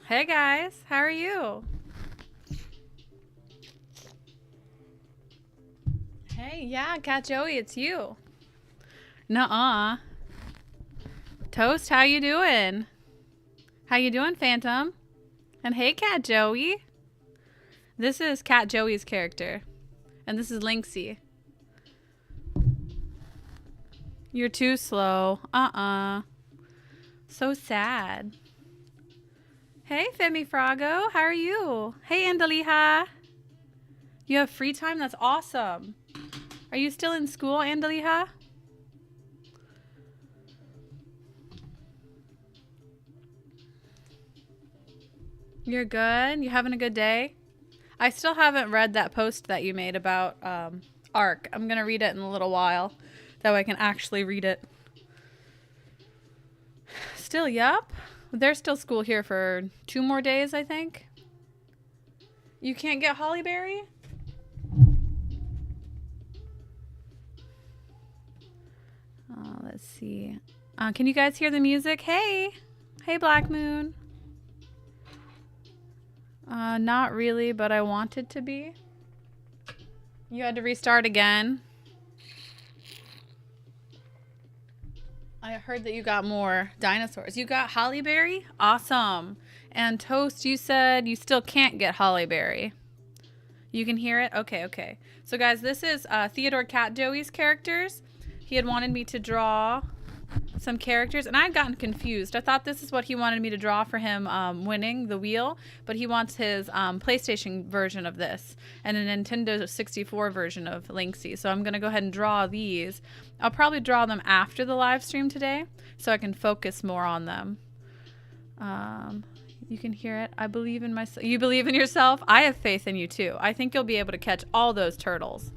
Hey guys, how are you? Hey, yeah, Cat Joey, it's you. Nuh-uh. Toast, how you doing? How you doing, Phantom? And hey, Cat Joey. This is Cat Joey's character. And this is Lynxie. You're too slow. So sad. Hey, Femi Frago, how are you? Hey, Andalija. You have free time? That's awesome. Are you still in school, Andalija? You're good? You having a good day? I still haven't read that post that you made about ARC. I'm going to read it in a little while. That way I can actually read it. Still, yup. There's still school here for 2 more days, I think. You can't get Hollyberry? Let's see. Can you guys hear the music? Hey! Hey, Black Moon. Not really, but I wanted to be. You had to restart again. I heard that you got more dinosaurs. You got Hollyberry? Awesome. And Toast, you said you still can't get Hollyberry. You can hear it? Okay. So guys, this is Theodore Cat Joey's characters. He had wanted me to draw some characters, and I'd gotten confused. I thought this is what he wanted me to draw for him winning the wheel, but he wants his PlayStation version of this and a Nintendo 64 version of Lynxie. So I'm going to go ahead and draw these. I'll probably draw them after the live stream today so I can focus more on them. You can hear it. I believe in myself. You believe in yourself? I have faith in you too. I think you'll be able to catch all those turtles.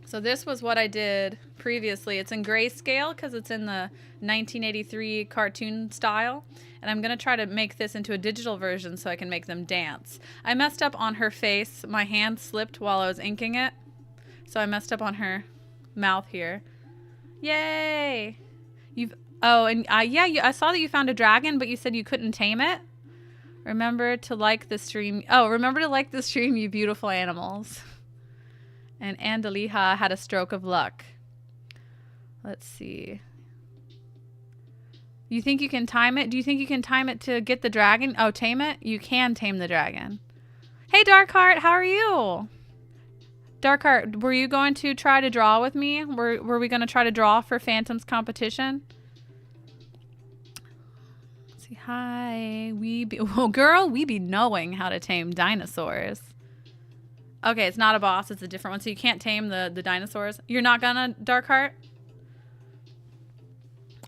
So this was what I did previously. It's in grayscale because it's in the 1983 cartoon style. And I'm going to try to make this into a digital version so I can make them dance. I messed up on her face. My hand slipped while I was inking it. So I messed up on her mouth here. Yay! I saw that you found a dragon, but you said you couldn't tame it. Remember to like the stream. Oh, remember to like the stream, you beautiful animals. And Andalija had a stroke of luck. Let's see. You think you can time it? Do you think you can time it to get the dragon? Oh, tame it? You can tame the dragon. Hey, Darkheart, how are you? Darkheart, were you going to try to draw with me? Were we going to try to draw for Phantom's competition? Let's see, hi. Girl, we be knowing how to tame dinosaurs. Okay, it's not a boss, it's a different one. So you can't tame the dinosaurs. You're not gonna, Darkheart?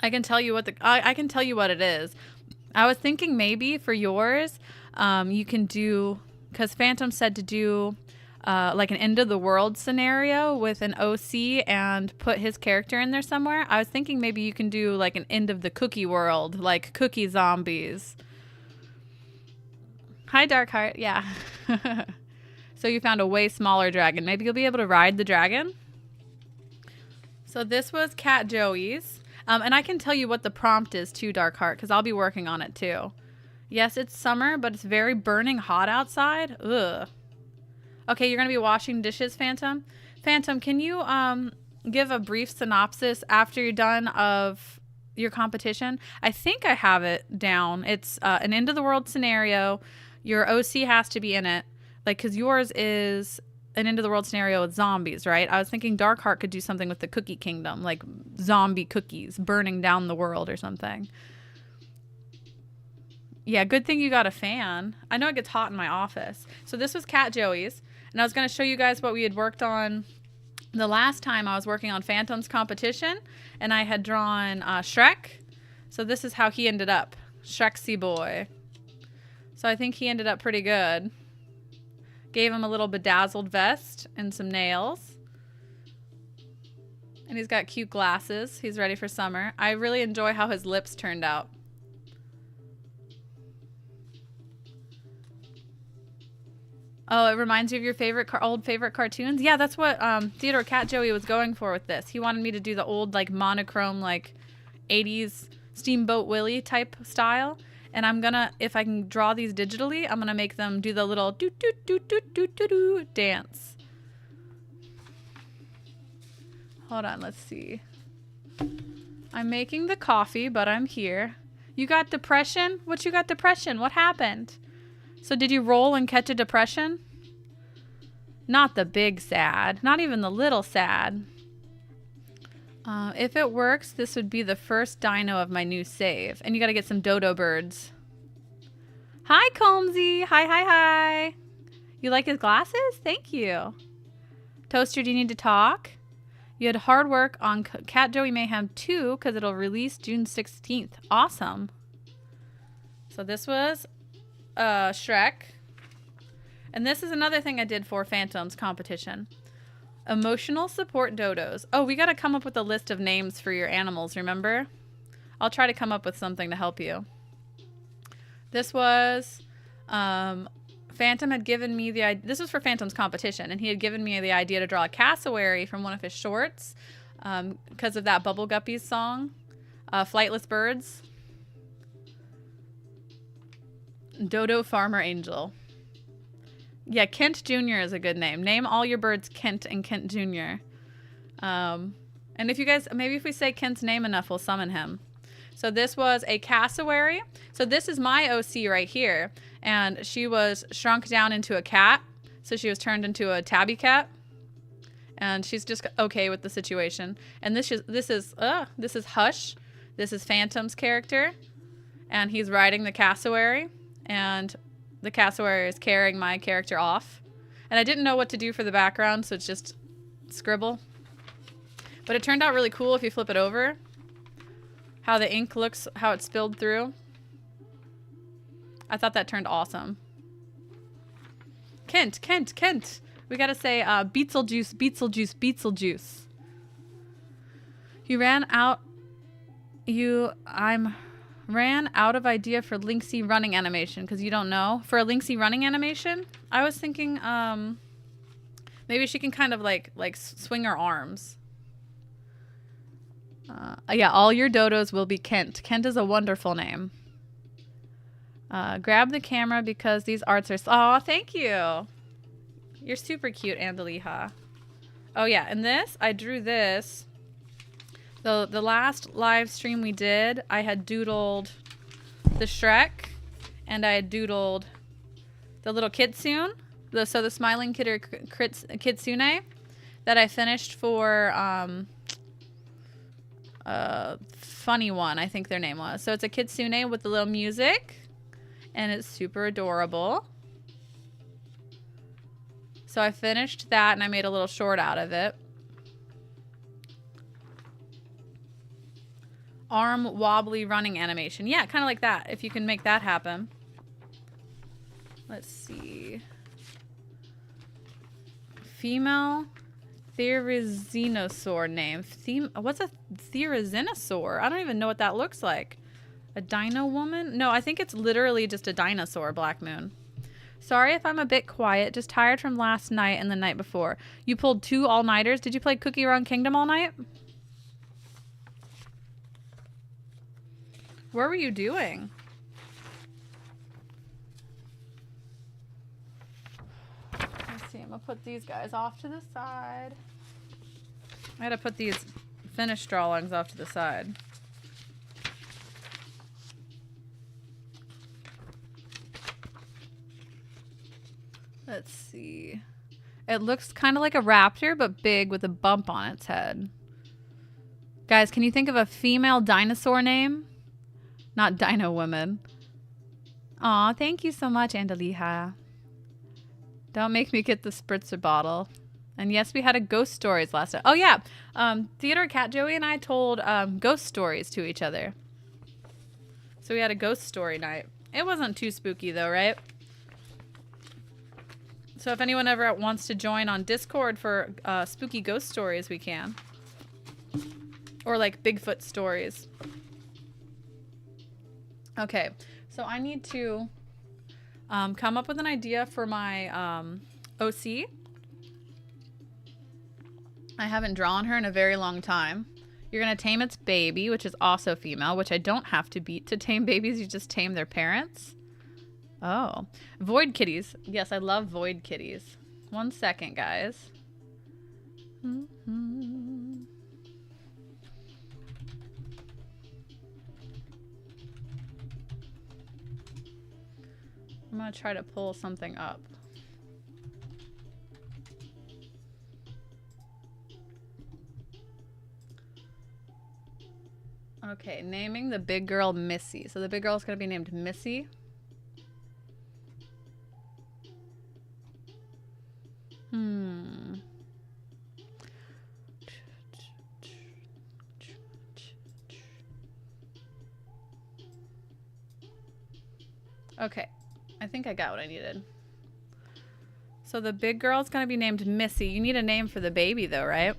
I can tell you what I can tell you what it is. I was thinking maybe for yours, you can do, because Phantom said to do like an end of the world scenario with an OC and put his character in there somewhere. I was thinking maybe you can do like an end of the cookie world, like cookie zombies. Hi, Darkheart. Yeah. So you found a way smaller dragon. Maybe you'll be able to ride the dragon. So this was Cat Joey's. And I can tell you what the prompt is too, Darkheart, because I'll be working on it too. Yes, it's summer, but it's very burning hot outside. Ugh. Okay, you're going to be washing dishes, Phantom. Phantom, can you give a brief synopsis after you're done of your competition? I think I have it down. It's an end of the world scenario. Your OC has to be in it. Like, because yours is an end of the world scenario with zombies, right? I was thinking Darkheart could do something with the Cookie Kingdom, like zombie cookies burning down the world or something. Yeah, good thing you got a fan. I know it gets hot in my office. So this was Cat Joey's, and I was going to show you guys what we had worked on the last time I was working on Phantom's competition, and I had drawn Shrek. So this is how he ended up, Shreksy boy. So I think he ended up pretty good. Gave him a little bedazzled vest and some nails. And he's got cute glasses. He's ready for summer. I really enjoy how his lips turned out. Oh, it reminds you of your old favorite cartoons? Yeah, that's what Theodore Cat Joey was going for with this. He wanted me to do the old like monochrome like 80s Steamboat Willie type style. And I'm gonna, if I can draw these digitally, I'm gonna make them do the little doo doo doo doo doo doo doo dance. Hold on, let's see. I'm making the coffee, but I'm here. You got depression? What you got depression? What happened? So did you roll and catch a depression? Not the big sad, not even the little sad. If it works, this would be the first dino of my new save. And you gotta get some dodo birds. Hi, Combsy. Hi, hi, hi. You like his glasses? Thank you. Toaster, do you need to talk? You had hard work on Cat Joey Mayhem 2 because it'll release June 16th. Awesome. So this was Shrek. And this is another thing I did for Phantoms competition. Emotional support dodos. Oh, we got to come up with a list of names for your animals, remember? I'll try to come up with something to help you. This was, Phantom had given me the idea. This was for Phantom's competition, and he had given me the idea to draw a cassowary from one of his shorts because of that Bubble Guppies song, Flightless Birds. Dodo Farmer Angel. Yeah, Kent Jr. is a good name. Name all your birds Kent and Kent Jr. And if you guys, maybe if we say Kent's name enough, we'll summon him. So this was a cassowary. So this is my OC right here. And she was shrunk down into a cat. So she was turned into a tabby cat. And she's just okay with the situation. And this is Hush. This is Phantom's character. And he's riding the cassowary. And the cassowary is carrying my character off. And I didn't know what to do for the background, so it's just scribble. But it turned out really cool if you flip it over. How the ink looks, how it spilled through. I thought that turned awesome. Kent. We gotta say Beetlejuice, Beetlejuice, Beetlejuice. Ran out of idea for Lynxy running animation because you don't know. For a Lynxy running animation, I was thinking maybe she can kind of like swing her arms. Yeah, all your dodos will be Kent. Kent is a wonderful name. Grab the camera because these arts are... Aw, thank you. You're super cute, Andaliha. Oh yeah, and this, I drew this. The last live stream we did, I had doodled the Shrek, and I had doodled the little kitsune, the smiling kid or kitsune that I finished for Funny One, I think their name was. So it's a kitsune with the little music, and it's super adorable. So I finished that, and I made a little short out of it. Arm wobbly running animation. Yeah, kind of like that, if you can make that happen. Let's see. Female therizinosaur name. What's a therizinosaur? I don't even know what that looks like. A dino woman? No, I think it's literally just a dinosaur, Black Moon. Sorry if I'm a bit quiet. Just tired from last night and the night before. You pulled 2 all-nighters. Did you play Cookie Run Kingdom all night? What were you doing? Let's see. I'm going to put these guys off to the side. I got to put these finished drawings off to the side. Let's see. It looks kind of like a raptor, but big with a bump on its head. Guys, can you think of a female dinosaur name? Not Dino Woman. Aw, thank you so much, Andaliha. Don't make me get the spritzer bottle. And yes, we had a ghost stories last night. Oh yeah, Theodore Cat Joey and I told ghost stories to each other. So we had a ghost story night. It wasn't too spooky though, right? So if anyone ever wants to join on Discord for spooky ghost stories, we can. Or like Bigfoot stories. Okay, so I need to come up with an idea for my OC. I haven't drawn her in a very long time. You're going to tame its baby, which is also female, which I don't have to beat to tame babies. You just tame their parents. Oh. Void kitties. Yes, I love void kitties. 1 second, guys. I'm going to try to pull something up. Okay, naming the big girl Missy. So the big girl is going to be named Missy. Okay, I think I got what I needed. So the big girl is going to be named Missy. You need a name for the baby though, right?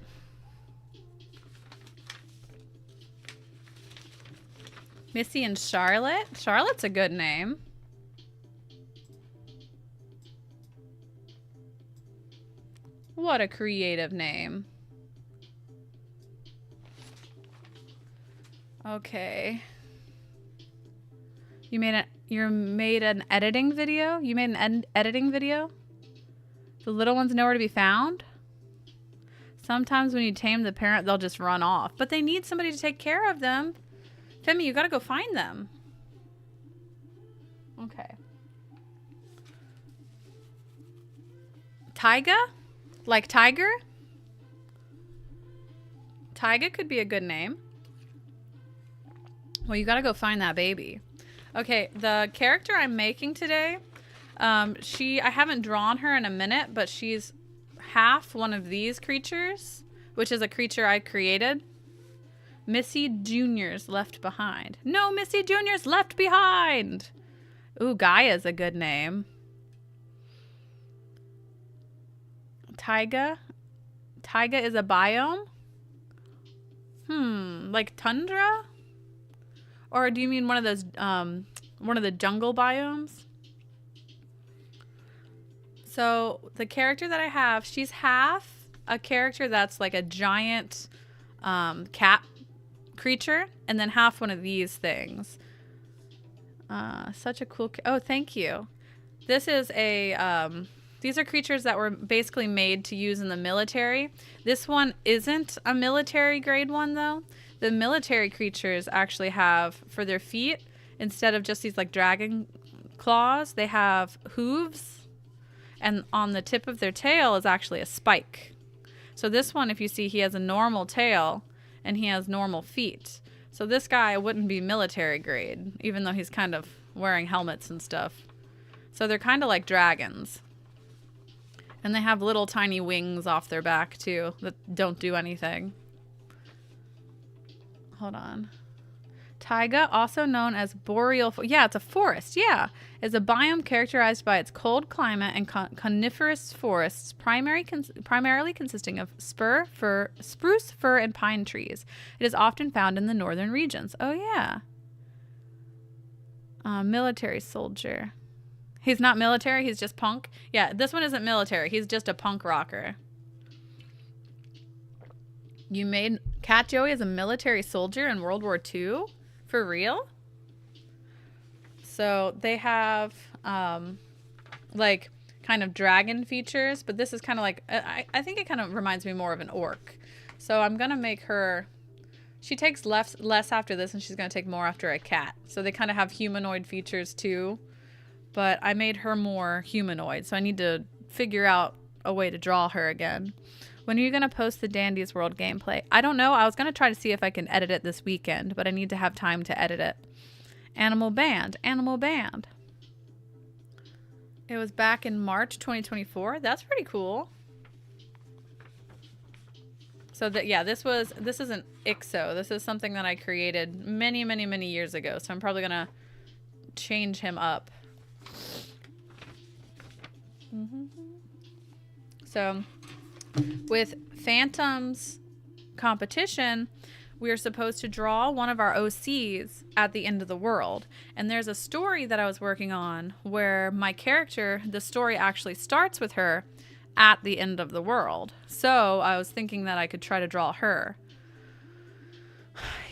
Missy and Charlotte? Charlotte's a good name. What a creative name. Okay. You made an editing video? You made an editing video? The little ones nowhere to be found? Sometimes when you tame the parent, they'll just run off. But they need somebody to take care of them. Femi, you gotta go find them. Okay. Tyga? Like tiger? Tyga could be a good name. Well, you gotta go find that baby. Okay, the character I'm making today, I haven't drawn her in a minute, but she's half one of these creatures, which is a creature I created. Missy Junior's Left Behind. No, Missy Junior's Left Behind. Ooh, Gaia's a good name. Taiga. Taiga is a biome? Like tundra? Or do you mean one of those, one of the jungle biomes? So the character that I have, she's half a character that's like a giant cat creature, and then half one of these things. Such a cool. Oh, thank you. This is a. These are creatures that were basically made to use in the military. This one isn't a military grade one though. The military creatures actually have, for their feet, instead of just these like dragon claws, they have hooves, and on the tip of their tail is actually a spike. So this one, if you see, he has a normal tail and he has normal feet. So this guy wouldn't be military grade, even though he's kind of wearing helmets and stuff. So they're kind of like dragons. And they have little tiny wings off their back too that don't do anything. Hold on. Taiga, also known as boreal, yeah, it's a forest, yeah, is a biome characterized by its cold climate and coniferous forests, primarily consisting of spruce, fir, and pine trees. It is often found in the northern regions. Oh, yeah. Military soldier. He's not military, he's just punk. Yeah, this one isn't military, he's just a punk rocker. You made Cat Joey as a military soldier in World War II? For real? So they have like kind of dragon features, but this is kind of like, I think it kind of reminds me more of an orc. So I'm gonna make her, she takes less after this, and she's gonna take more after a cat. So they kind of have humanoid features too, but I made her more humanoid, so I need to figure out a way to draw her again. When are you going to post the Dandy's World gameplay? I don't know. I was going to try to see if I can edit it this weekend, but I need to have time to edit it. Animal Band. Animal Band. It was back in March 2024. That's pretty cool. So that, yeah, this isn't IXO. This is something that I created many, many, many years ago. So I'm probably going to change him up. So with Phantom's competition, we are supposed to draw one of our OCs at the end of the world. And there's a story that I was working on where my character, the story actually starts with her at the end of the world. So I was thinking that I could try to draw her.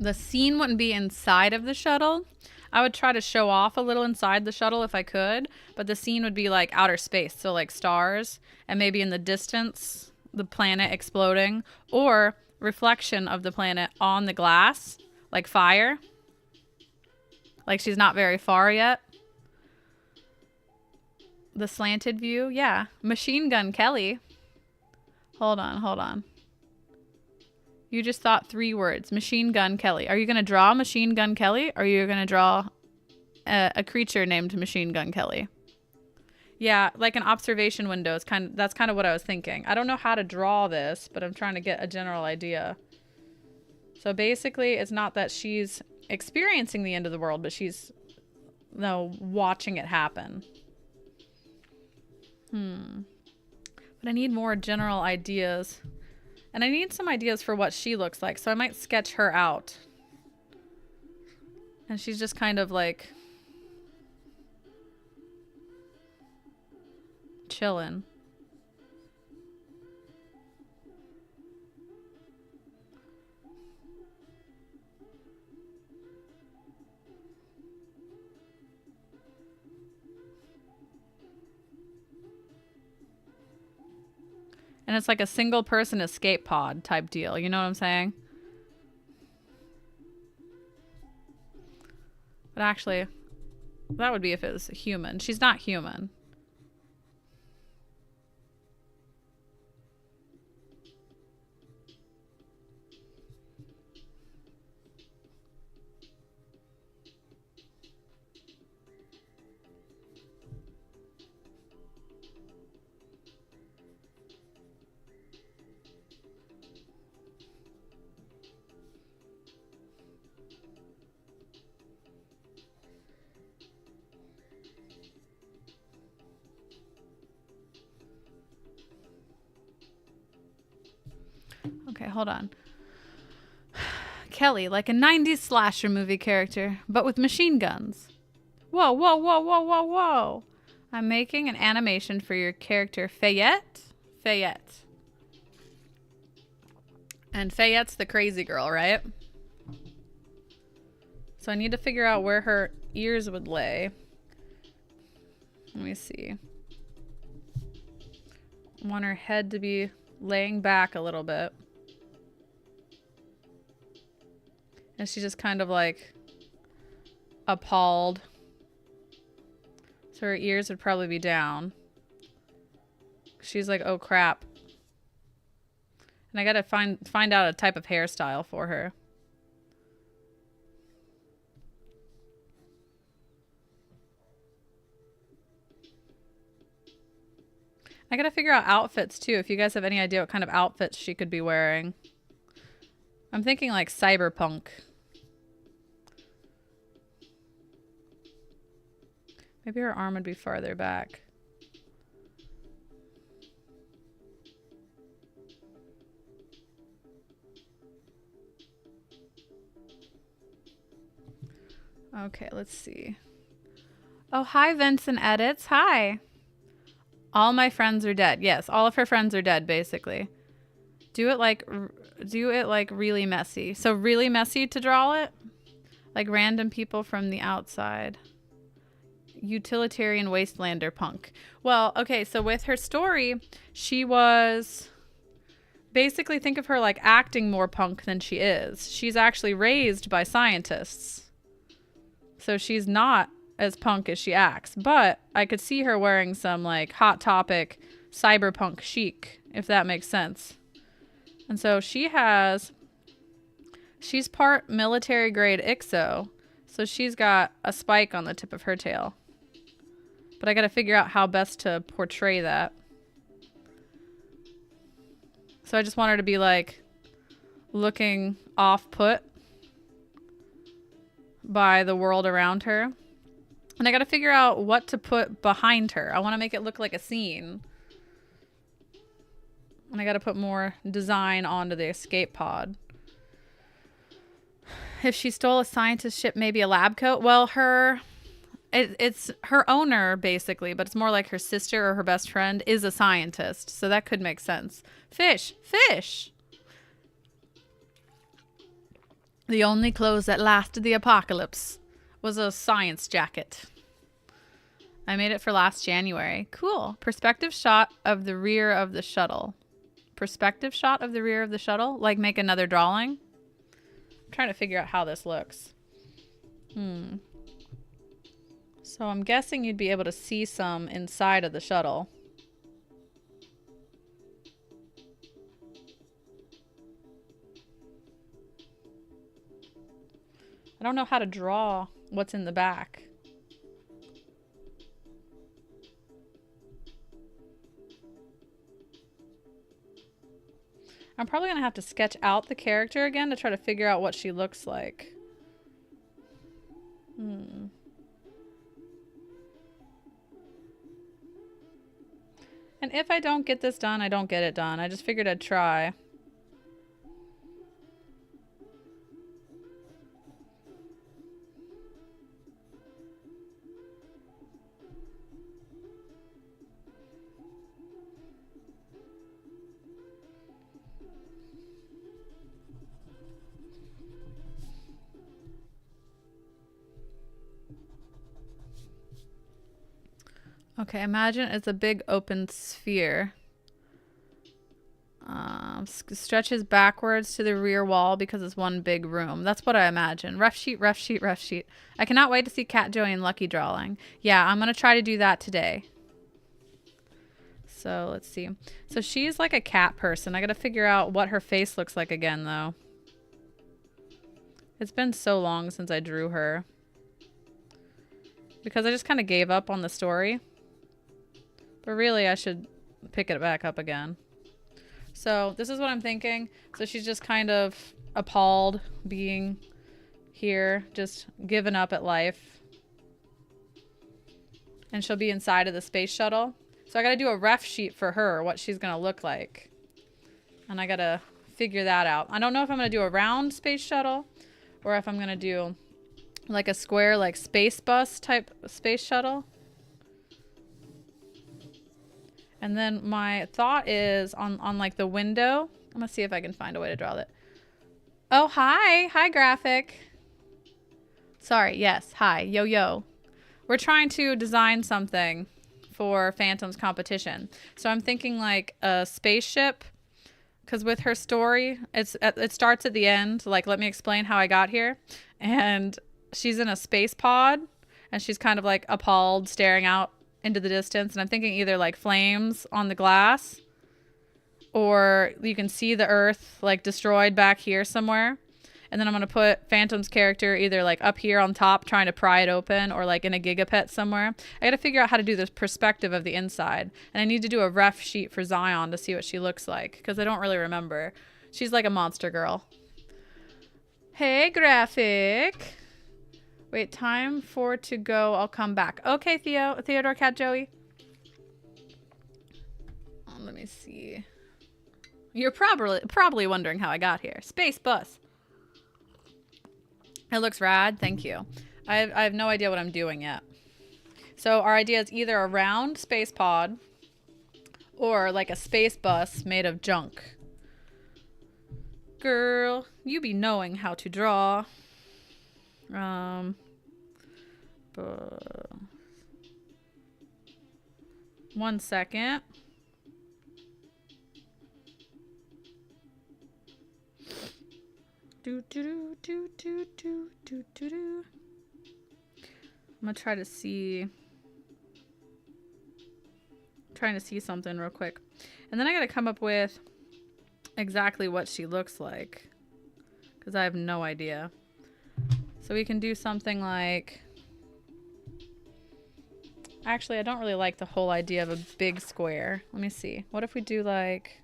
The scene wouldn't be inside of the shuttle. I would try to show off a little inside the shuttle if I could, but the scene would be like outer space, so like stars, and maybe in the distance, the planet exploding, or reflection of the planet on the glass, like fire. Like she's not very far yet. The slanted view, yeah. Machine Gun Kelly. Hold on. You just thought 3 words. Machine Gun Kelly. Are you going to draw Machine Gun Kelly? Or are you going to draw a creature named Machine Gun Kelly? Yeah, like an observation window. That's kind of what I was thinking. I don't know how to draw this, but I'm trying to get a general idea. So basically, it's not that she's experiencing the end of the world, but she's watching it happen. But I need more general ideas. And I need some ideas for what she looks like. So I might sketch her out. And she's just kind of like chilling. And it's like a single person escape pod type deal. You know what I'm saying? But actually, that would be if it was human. She's not human. Okay, hold on. Kelly, like a 90s slasher movie character, but with machine guns. Whoa, whoa, whoa, whoa, whoa, whoa. I'm making an animation for your character, Fayette. And Fayette's the crazy girl, right? So I need to figure out where her ears would lay. Let me see. I want her head to be laying back a little bit. And she's just kind of like appalled. So her ears would probably be down. She's like, oh crap. And I gotta find out a type of hairstyle for her. I gotta figure out outfits too, if you guys have any idea what kind of outfits she could be wearing. I'm thinking like cyberpunk. Maybe her arm would be farther back. Okay, let's see. Oh, hi, Vincent Edits. Hi. All my friends are dead. Yes, all of her friends are dead, basically. Do it like really messy. So really messy to draw it? Like random people from the outside. Utilitarian wastelander punk. Well, okay, so with her story, she was... Basically, think of her like acting more punk than she is. She's actually raised by scientists. So she's not as punk as she acts. But I could see her wearing some like Hot Topic cyberpunk chic, if that makes sense. And so she's part military grade IXO. So she's got a spike on the tip of her tail. But I got to figure out how best to portray that. So I just want her to be like looking off-put by the world around her. And I got to figure out what to put behind her. I want to make it look like a scene. And I got to put more design onto the escape pod. If she stole a scientist ship, maybe a lab coat. Well, it's her owner, basically, but it's more like her sister or her best friend is a scientist. So that could make sense. Fish. The only clothes that lasted the apocalypse was a science jacket. I made it for last January. Cool. Perspective shot of the rear of the shuttle. Perspective shot of the rear of the shuttle? Like make another drawing? I'm trying to figure out how this looks. So I'm guessing you'd be able to see some inside of the shuttle. I don't know how to draw what's in the back. I'm probably going to have to sketch out the character again to try to figure out what she looks like. And if I don't get this done, I don't get it done. I just figured I'd try. Okay, imagine it's a big open sphere. Stretches backwards to the rear wall because it's one big room. That's what I imagine. Rough sheet, rough sheet, rough sheet. I cannot wait to see Cat Joey and Lucky drawing. Yeah, I'm going to try to do that today. So let's see. So she's like a cat person. I got to figure out what her face looks like again, though. It's been so long since I drew her. Because I just kind of gave up on the story. But really, I should pick it back up again. So this is what I'm thinking. So she's just kind of appalled being here, just given up at life. And she'll be inside of the space shuttle. So I got to do a ref sheet for her, what she's going to look like. And I got to figure that out. I don't know if I'm going to do a round space shuttle or if I'm going to do like a square, like space bus type space shuttle. And then my thought is on like the window. I'm going to see if I can find a way to draw that. Oh, hi. Hi, graphic. Sorry. Yes. Hi. Yo, yo. We're trying to design something for Phantom's competition. So I'm thinking like a spaceship. Because with her story, it starts at the end. Like, let me explain how I got here. And she's in a space pod. And she's kind of like appalled, staring out into the distance, and I'm thinking either like flames on the glass, or you can see the Earth like destroyed back here somewhere. And then I'm going to put Phantom's character either like up here on top trying to pry it open, or like in a gigapet somewhere. I got to figure out how to do this perspective of the inside, and I need to do a ref sheet for Zion to see what she looks like, because I don't really remember. She's like a monster girl. Hey, graphic. Wait, time for to go. I'll come back. Okay, Theodore Cat Joey. Oh, let me see. You're probably wondering how I got here. Space bus. It looks rad. Thank you. I have no idea what I'm doing yet. So our idea is either a round space pod or like a space bus made of junk. Girl, you be knowing how to draw. One second. I'm gonna try to see. Trying to see something real quick, and then I gotta come up with exactly what she looks like, because I have no idea. So we can do something like... Actually, I don't really like the whole idea of a big square. Let me see. What if we do like...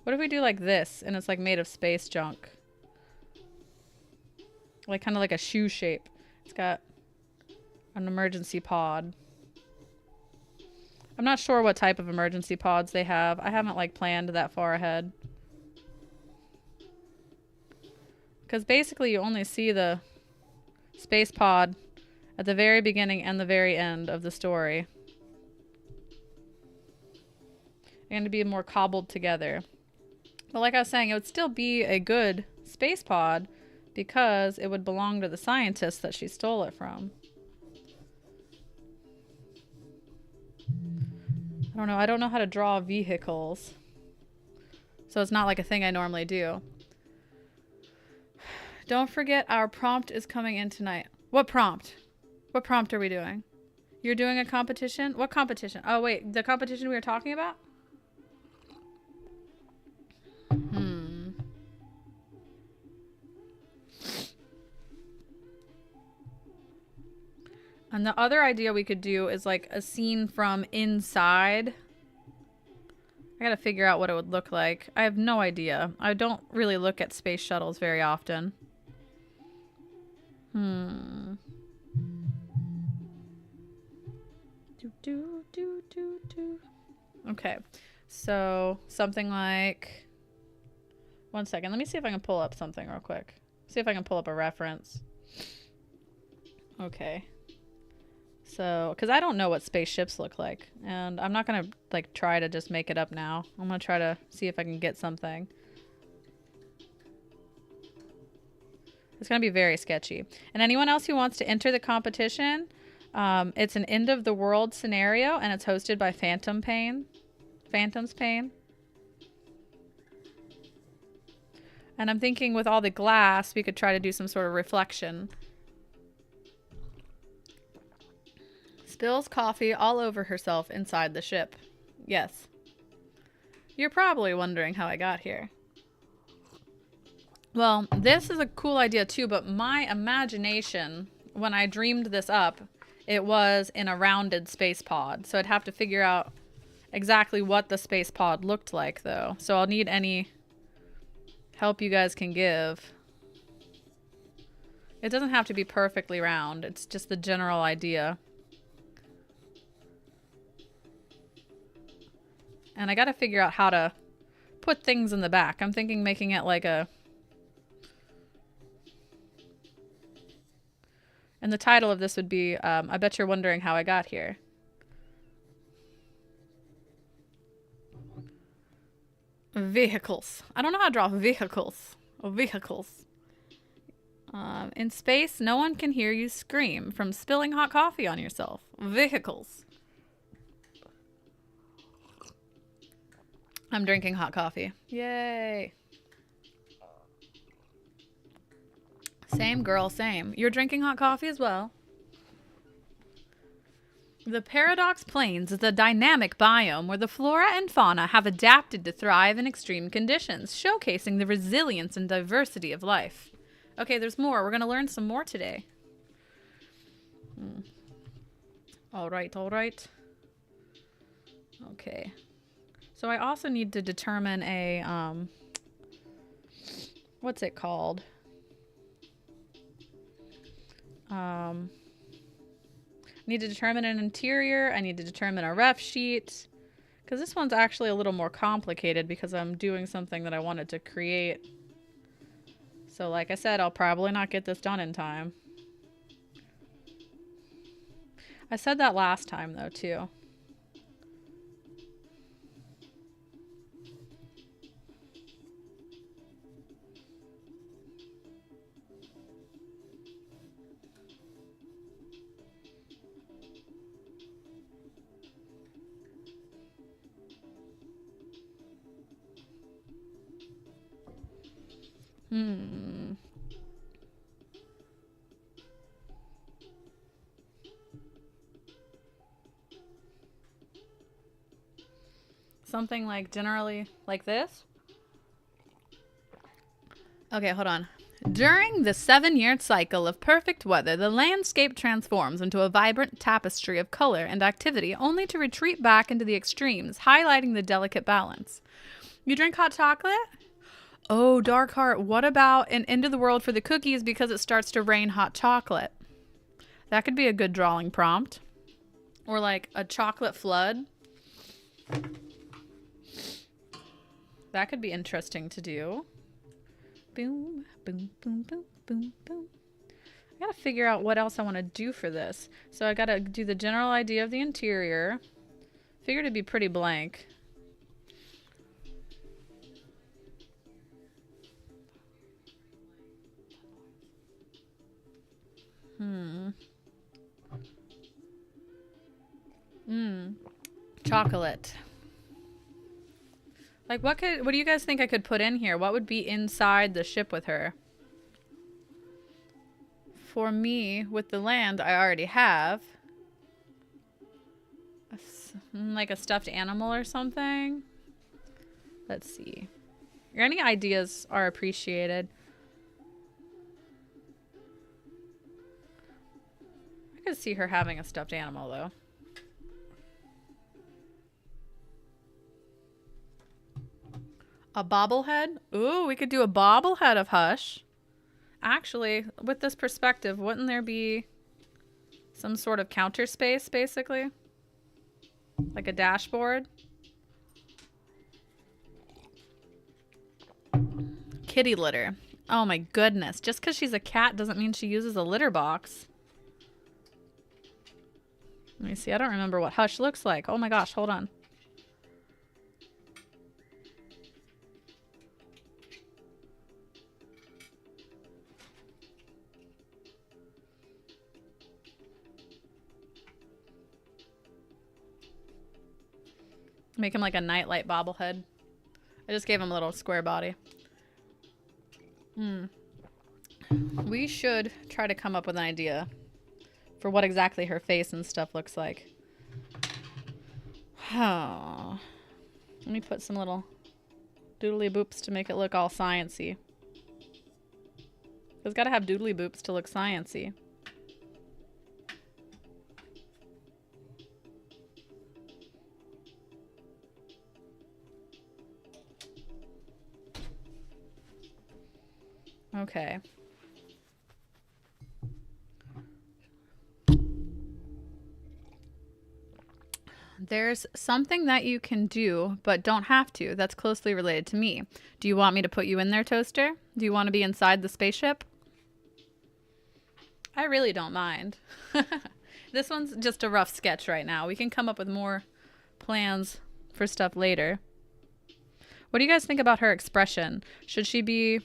What if we do like this and it's like made of space junk? Like kind of like a shoe shape. It's got an emergency pod. I'm not sure what type of emergency pods they have. I haven't like planned that far ahead. Because basically you only see the space pod at the very beginning and the very end of the story. They're going to be more cobbled together. But like I was saying, it would still be a good space pod because it would belong to the scientist that she stole it from. I don't know. I don't know how to draw vehicles. So it's not like a thing I normally do. Don't forget our prompt is coming in tonight. What prompt? What prompt are we doing? You're doing a competition? What competition? Oh, wait. The competition we were talking about? And the other idea we could do is like a scene from inside. I gotta figure out what it would look like. I have no idea. I don't really look at space shuttles very often. Okay. So something like... One second. Let me see if I can pull up something real quick. See if I can pull up a reference. Okay. So, because I don't know what spaceships look like. And I'm not going to, like, try to just make it up now. I'm going to try to see if I can get something. It's going to be very sketchy. And anyone else who wants to enter the competition, it's an end of the world scenario, and it's hosted by Phantom's Pain. And I'm thinking with all the glass, we could try to do some sort of reflection. Spills coffee all over herself inside the ship. Yes. You're probably wondering how I got here. Well, this is a cool idea too, but my imagination, when I dreamed this up, it was in a rounded space pod. So I'd have to figure out exactly what the space pod looked like, though. So I'll need any help you guys can give. It doesn't have to be perfectly round. It's just the general idea. And I gotta figure out how to put things in the back. I'm thinking making it like a... And the title of this would be, I bet you're wondering how I got here. Vehicles. I don't know how to draw vehicles. Vehicles. In space, no one can hear you scream from spilling hot coffee on yourself. Vehicles. I'm drinking hot coffee. Yay. Same girl, same. You're drinking hot coffee as well. The Paradox Plains is a dynamic biome where the flora and fauna have adapted to thrive in extreme conditions, showcasing the resilience and diversity of life. Okay, there's more. We're going to learn some more today. All right, all right. Okay. So I also need to determine a, what's it called? I need to determine an interior. I need to determine a ref sheet. Because this one's actually a little more complicated because I'm doing something that I wanted to create. So like I said, I'll probably not get this done in time. I said that last time though, too. Something like generally like this. Okay, hold on. During the 7-year cycle of perfect weather, the landscape transforms into a vibrant tapestry of color and activity, only to retreat back into the extremes, highlighting the delicate balance. You drink hot chocolate? Oh, dark heart, what about an end of the world for the cookies because it starts to rain hot chocolate? That could be a good drawing prompt. Or like a chocolate flood. That could be interesting to do. Boom, boom, boom, boom, boom, boom. I gotta figure out what else I want to do for this. So I gotta do the general idea of the interior. Figured it'd be pretty blank. chocolate. Like, what do you guys think I could put in here? What would be inside the ship with her? For me, with the land I already have, like a stuffed animal or something. Let's see. Any ideas are appreciated. I could see her having a stuffed animal, though. A bobblehead? Ooh, we could do a bobblehead of Hush. Actually, with this perspective, wouldn't there be some sort of counter space, basically? Like a dashboard? Kitty litter. Oh my goodness. Just because she's a cat doesn't mean she uses a litter box. Let me see. I don't remember what Hush looks like. Oh my gosh, hold on. Make him like a nightlight bobblehead. I just gave him a little square body. We should try to come up with an idea for what exactly her face and stuff looks like. Oh. Let me put some little doodly boops to make it look all sciencey. It's got to have doodly boops to look sciencey. Okay. There's something that you can do, but don't have to, that's closely related to me. Do you want me to put you in there, Toaster? Do you want to be inside the spaceship? I really don't mind. This one's just a rough sketch right now. We can come up with more plans for stuff later. What do you guys think about her expression? Should she be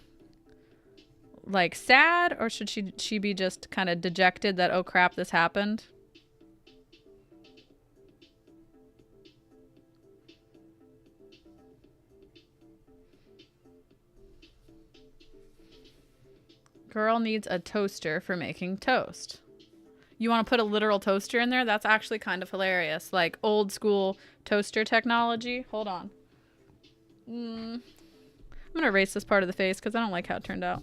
like sad, or should she be just kind of dejected that, oh crap, this happened? Girl needs a toaster for making toast. You want to put a literal toaster in there? That's actually kind of hilarious. Like old school toaster technology. Hold on. I'm gonna erase this part of the face because I don't like how it turned out.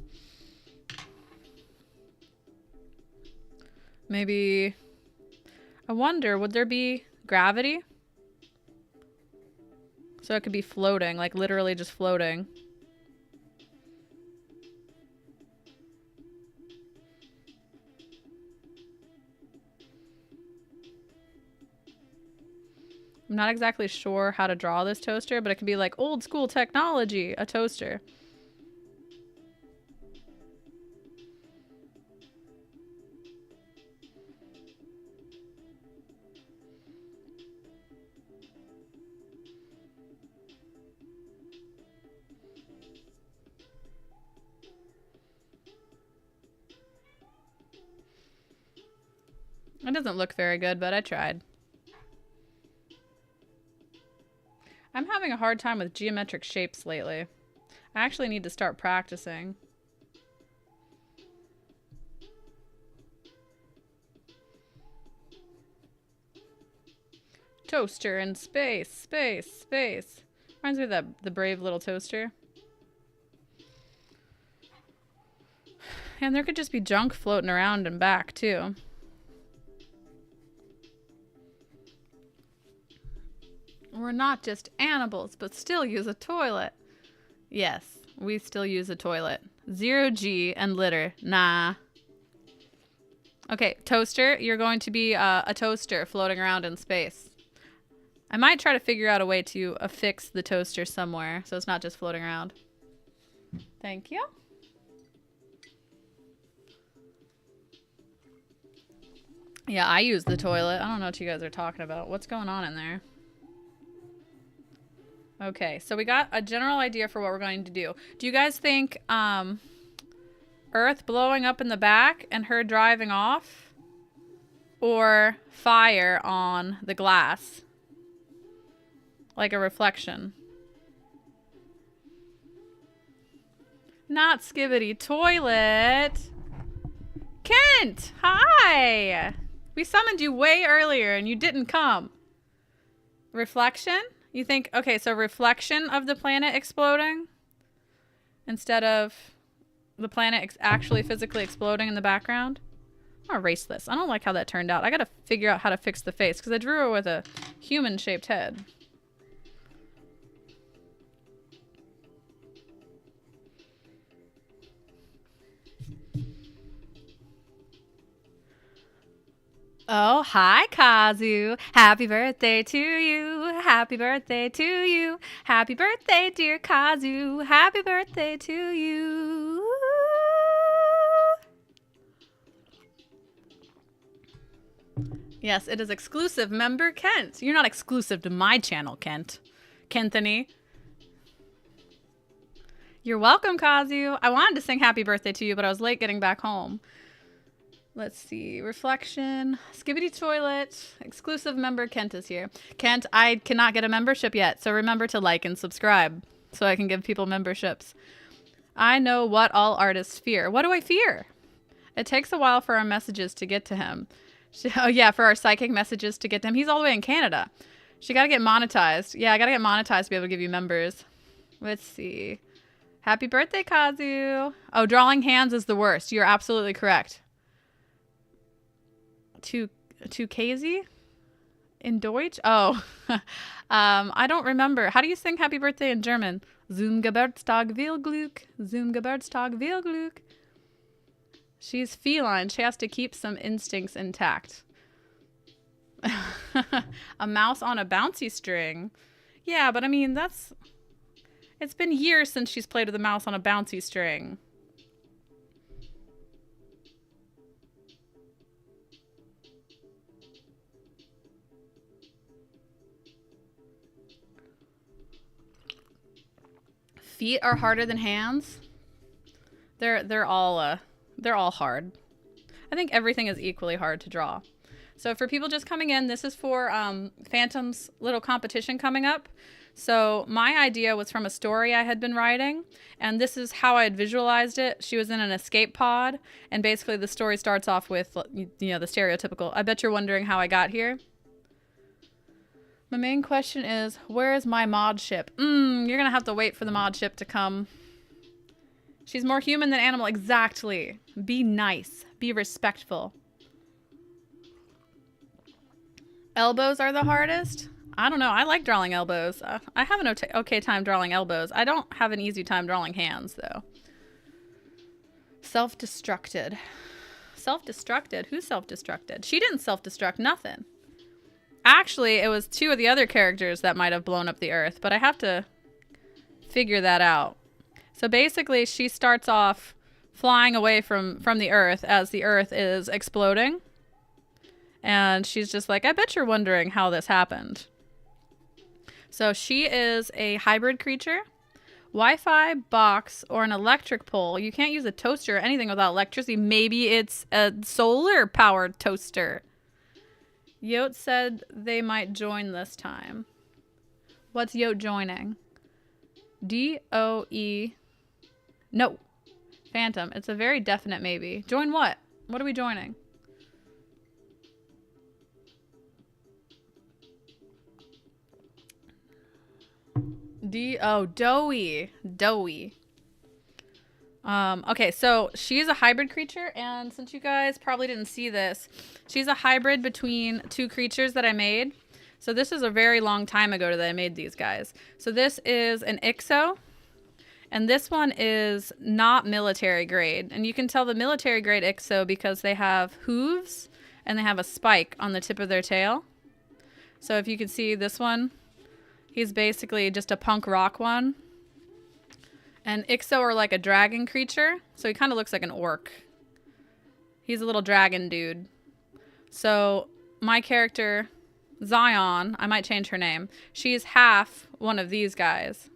Maybe, I wonder, would there be gravity? So it could be floating, like literally just floating. I'm not exactly sure how to draw this toaster, but it could be like old school technology, a toaster. It doesn't look very good, but I tried. I'm having a hard time with geometric shapes lately. I actually need to start practicing. Toaster in space, space, space. Reminds me of the brave little toaster. And there could just be junk floating around and back, too. We're not just animals, but still use a toilet. Yes, we still use a toilet. 0G and litter. Nah. Okay, toaster, you're going to be a toaster floating around in space. I might try to figure out a way to affix the toaster somewhere so it's not just floating around. Thank you. Yeah, I use the toilet. I don't know what you guys are talking about. What's going on in there? Okay, so we got a general idea for what we're going to do. Do you guys think Earth blowing up in the back and her driving off? Or fire on the glass? Like a reflection. Not Skibbity Toilet. Kent, hi. We summoned you way earlier and you didn't come. Reflection? You think, okay, so reflection of the planet exploding instead of the planet actually physically exploding in the background? I'm gonna erase this. I don't like how that turned out. I gotta figure out how to fix the face because I drew her with a human-shaped head. Oh, hi, Kazu. Happy birthday to you. Happy birthday to you. Happy birthday, dear Kazu. Happy birthday to you. Yes, it is exclusive. Member Kent. You're not exclusive to my channel, Kent. Kenthony. You're welcome, Kazu. I wanted to sing happy birthday to you, but I was late getting back home. Let's see. Reflection. Skibbity Toilet. Exclusive member Kent is here. Kent, I cannot get a membership yet, so remember to like and subscribe so I can give people memberships. I know what all artists fear. What do I fear? It takes a while for our messages to get to him. Oh, yeah, for our psychic messages to get to him. He's all the way in Canada. She got to get monetized. Yeah, I got to get monetized to be able to give you members. Let's see. Happy birthday, Kazu. Oh, drawing hands is the worst. You're absolutely correct. Too Casey in Deutsch? Oh, I don't remember. How do you sing happy birthday in German? Zum Geburtstag viel Glück. Zum Geburtstag viel Glück. She's feline. She has to keep some instincts intact. A mouse on a bouncy string. Yeah, but I mean, it's been years since she's played with a mouse on a bouncy string. Feet are harder than hands. They're all hard. I think everything is equally hard to draw. So for people just coming in, this is for Phantom's little competition coming up. So my idea was from a story I had been writing, and this is how I had visualized it. She was in an escape pod, and basically the story starts off with, you know, the stereotypical. I bet you're wondering how I got here. My main question is, where is my mod ship? You're going to have to wait for the mod ship to come. She's more human than animal. Exactly. Be nice. Be respectful. Elbows are the hardest? I don't know. I like drawing elbows. I have an okay time drawing elbows. I don't have an easy time drawing hands, though. Self-destructed. Self-destructed? Who self-destructed? She didn't self-destruct nothing. Actually, it was two of the other characters that might have blown up the Earth, but I have to figure that out. So basically, she starts off flying away from the Earth as the Earth is exploding. And she's just like, I bet you're wondering how this happened. So she is a hybrid creature. Wi-Fi, box, or an electric pole. You can't use a toaster or anything without electricity. Maybe it's a solar-powered toaster. Yote said they might join this time. What's Yote joining? D-O-E. No. Phantom. It's a very definite maybe. Join what? What are we joining? Doughy. Doughy. Okay, so she's a hybrid creature, and since you guys probably didn't see this, she's a hybrid between two creatures that I made. So this is a very long time ago that I made these guys. So this is an Ixo, and this one is not military grade. And you can tell the military grade Ixo because they have hooves, and they have a spike on the tip of their tail. So if you can see this one, he's basically just a punk rock one. And Ixo are like a dragon creature, so he kind of looks like an orc. He's a little dragon dude. So my character, Zion, I might change her name. She's half one of these guys.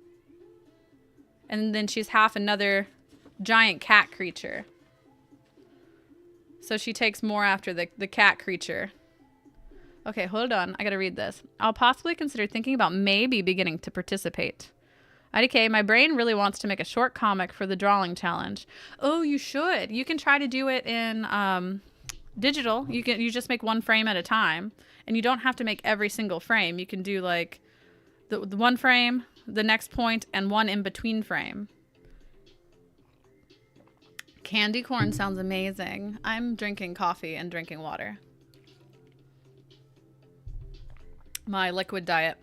And then she's half another giant cat creature. So she takes more after the cat creature. Okay, hold on. I gotta read this. I'll possibly consider thinking about maybe beginning to participate. IDK, my brain really wants to make a short comic for the drawing challenge. Oh, you should. You can try to do it in digital. You just make one frame at a time, and you don't have to make every single frame. You can do like the one frame, the next point, and one in between frame. Candy corn sounds amazing. I'm drinking coffee and drinking water. My liquid diet.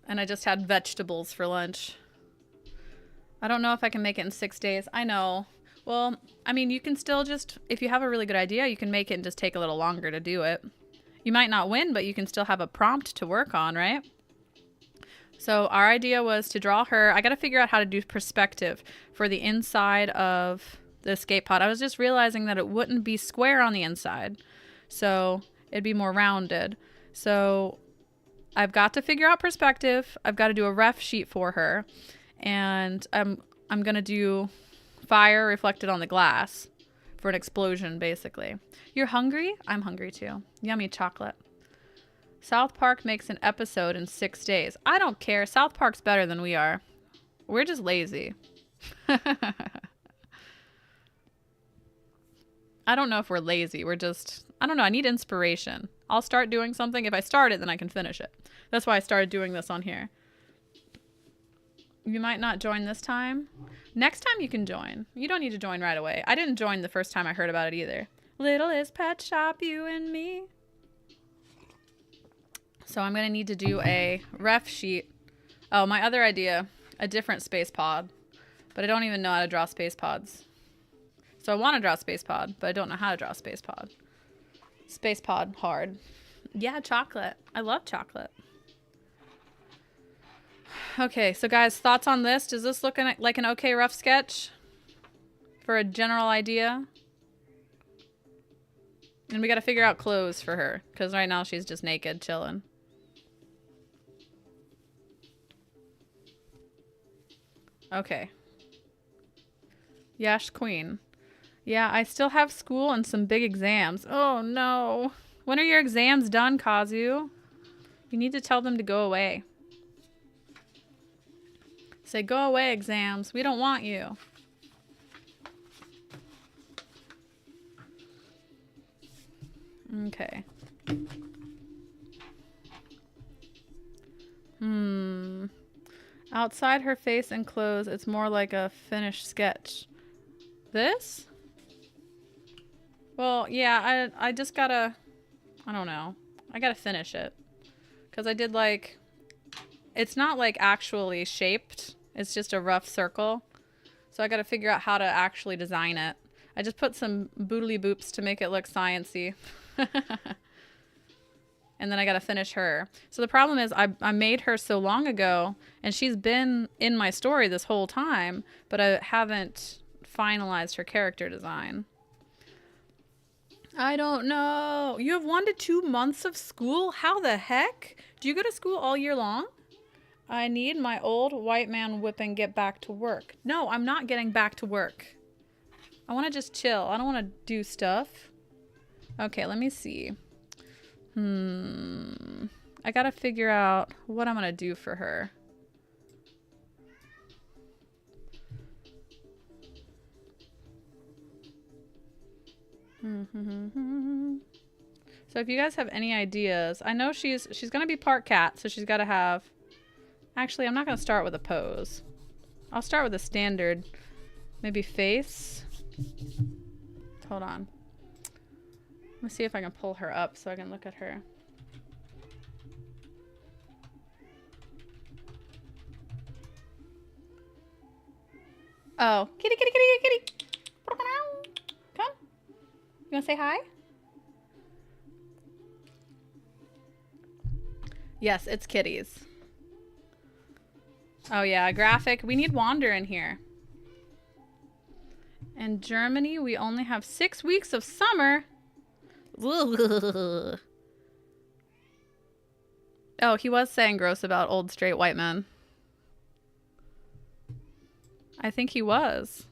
And I just had vegetables for lunch. I don't know if I can make it in 6 days. I know. Well, I mean, you can still just, if you have a really good idea, you can make it and just take a little longer to do it. You might not win, but you can still have a prompt to work on, right? So our idea was to draw her. I got to figure out how to do perspective for the inside of the escape pod. I was just realizing that it wouldn't be square on the inside. So it'd be more rounded. So I've got to figure out perspective. I've got to do a ref sheet for her. And I'm going to do fire reflected on the glass for an explosion, basically. You're hungry? I'm hungry too. Yummy chocolate. South Park makes an episode in 6 days. I don't care. South Park's better than we are. We're just lazy. I don't know if we're lazy. We're just, I don't know. I need inspiration. I'll start doing something. If I start it, then I can finish it. That's why I started doing this on here. You might not join this time. Next time you can join. You don't need to join right away. I didn't join the first time I heard about it either. Littlest pet shop, you and me. So I'm going to need to do a ref sheet. Oh, my other idea, a different space pod. But I don't even know how to draw space pods. So I want to draw space pod, but I don't know how to draw space pod. Space pod, hard. Yeah, chocolate. I love chocolate. Okay, so guys, thoughts on this? Does this look like an okay rough sketch? For a general idea? And we got to figure out clothes for her. Because right now she's just naked, chilling. Okay. Yash Queen. Yeah, I still have school and some big exams. Oh, no. When are your exams done, Kazu? You need to tell them to go away. Say, go away, exams. We don't want you. Okay. Outside her face and clothes, it's more like a finished sketch. This? Well, yeah, I just gotta, I don't know. I gotta finish it. Because I did like, it's not like actually shaped. It's just a rough circle. So I gotta figure out how to actually design it. I just put some boodly boops to make it look sciencey. And then I gotta finish her. So the problem is I made her so long ago, and she's been in my story this whole time, but I haven't finalized her character design. I don't know. You have 1 to 2 months of school? How the heck? Do you go to school all year long? I need my old white man whip and get back to work. No, I'm not getting back to work. I want to just chill. I don't want to do stuff. Okay, let me see. I gotta figure out what I'm gonna do for her. So if you guys have any ideas, I know she's gonna be part cat, so she's gotta have. Actually, I'm not gonna start with a pose. I'll start with a standard, maybe face. Hold on. Let me see if I can pull her up so I can look at her. Oh, kitty, kitty, kitty, kitty. Come. You want to say hi? Yes, it's kitties. Oh yeah, graphic. We need Wander in here. In Germany, we only have 6 weeks of summer. Oh, he was saying gross about old straight white men. I think he was.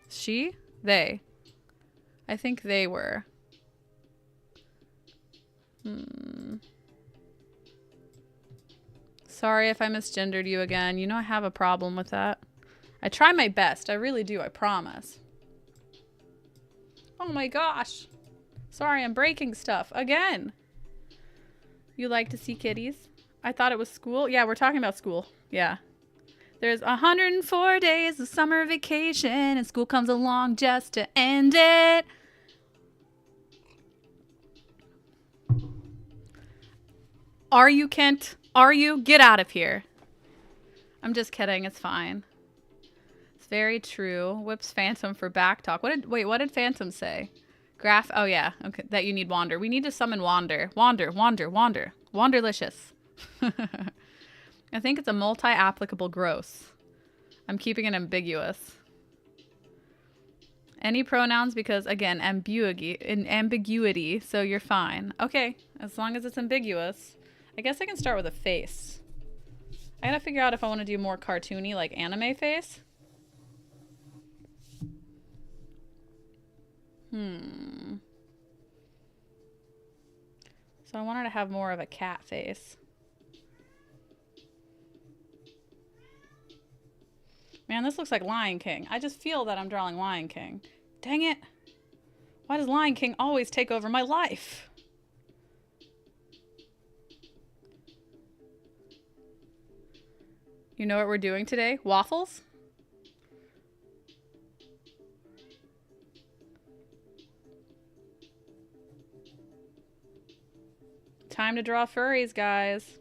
She? They. I think they were. Sorry if I misgendered you again. You know I have a problem with that. I try my best. I really do. I promise. Oh my gosh. Sorry, I'm breaking stuff. Again. You like to see kitties? I thought it was school. Yeah, we're talking about school. Yeah. There's 104 days of summer vacation and school comes along just to end it. Are you, Kent? Are you? Get out of here. I'm just kidding. It's fine. It's very true. Whips Phantom for back talk. What did Phantom say? Graph. Oh, yeah. Okay. That you need Wander. We need to summon Wander. Wander. Wanderlicious. I think it's a multi-applicable gross. I'm keeping it ambiguous. Any pronouns because, again, ambiguity, so you're fine. Okay, as long as it's ambiguous. I guess I can start with a face. I gotta figure out if I want to do more cartoony, like anime face. So I wanted to have more of a cat face. Man, this looks like Lion King. I just feel that I'm drawing Lion King. Dang it. Why does Lion King always take over my life? You know what we're doing today? Waffles? Time to draw furries, guys.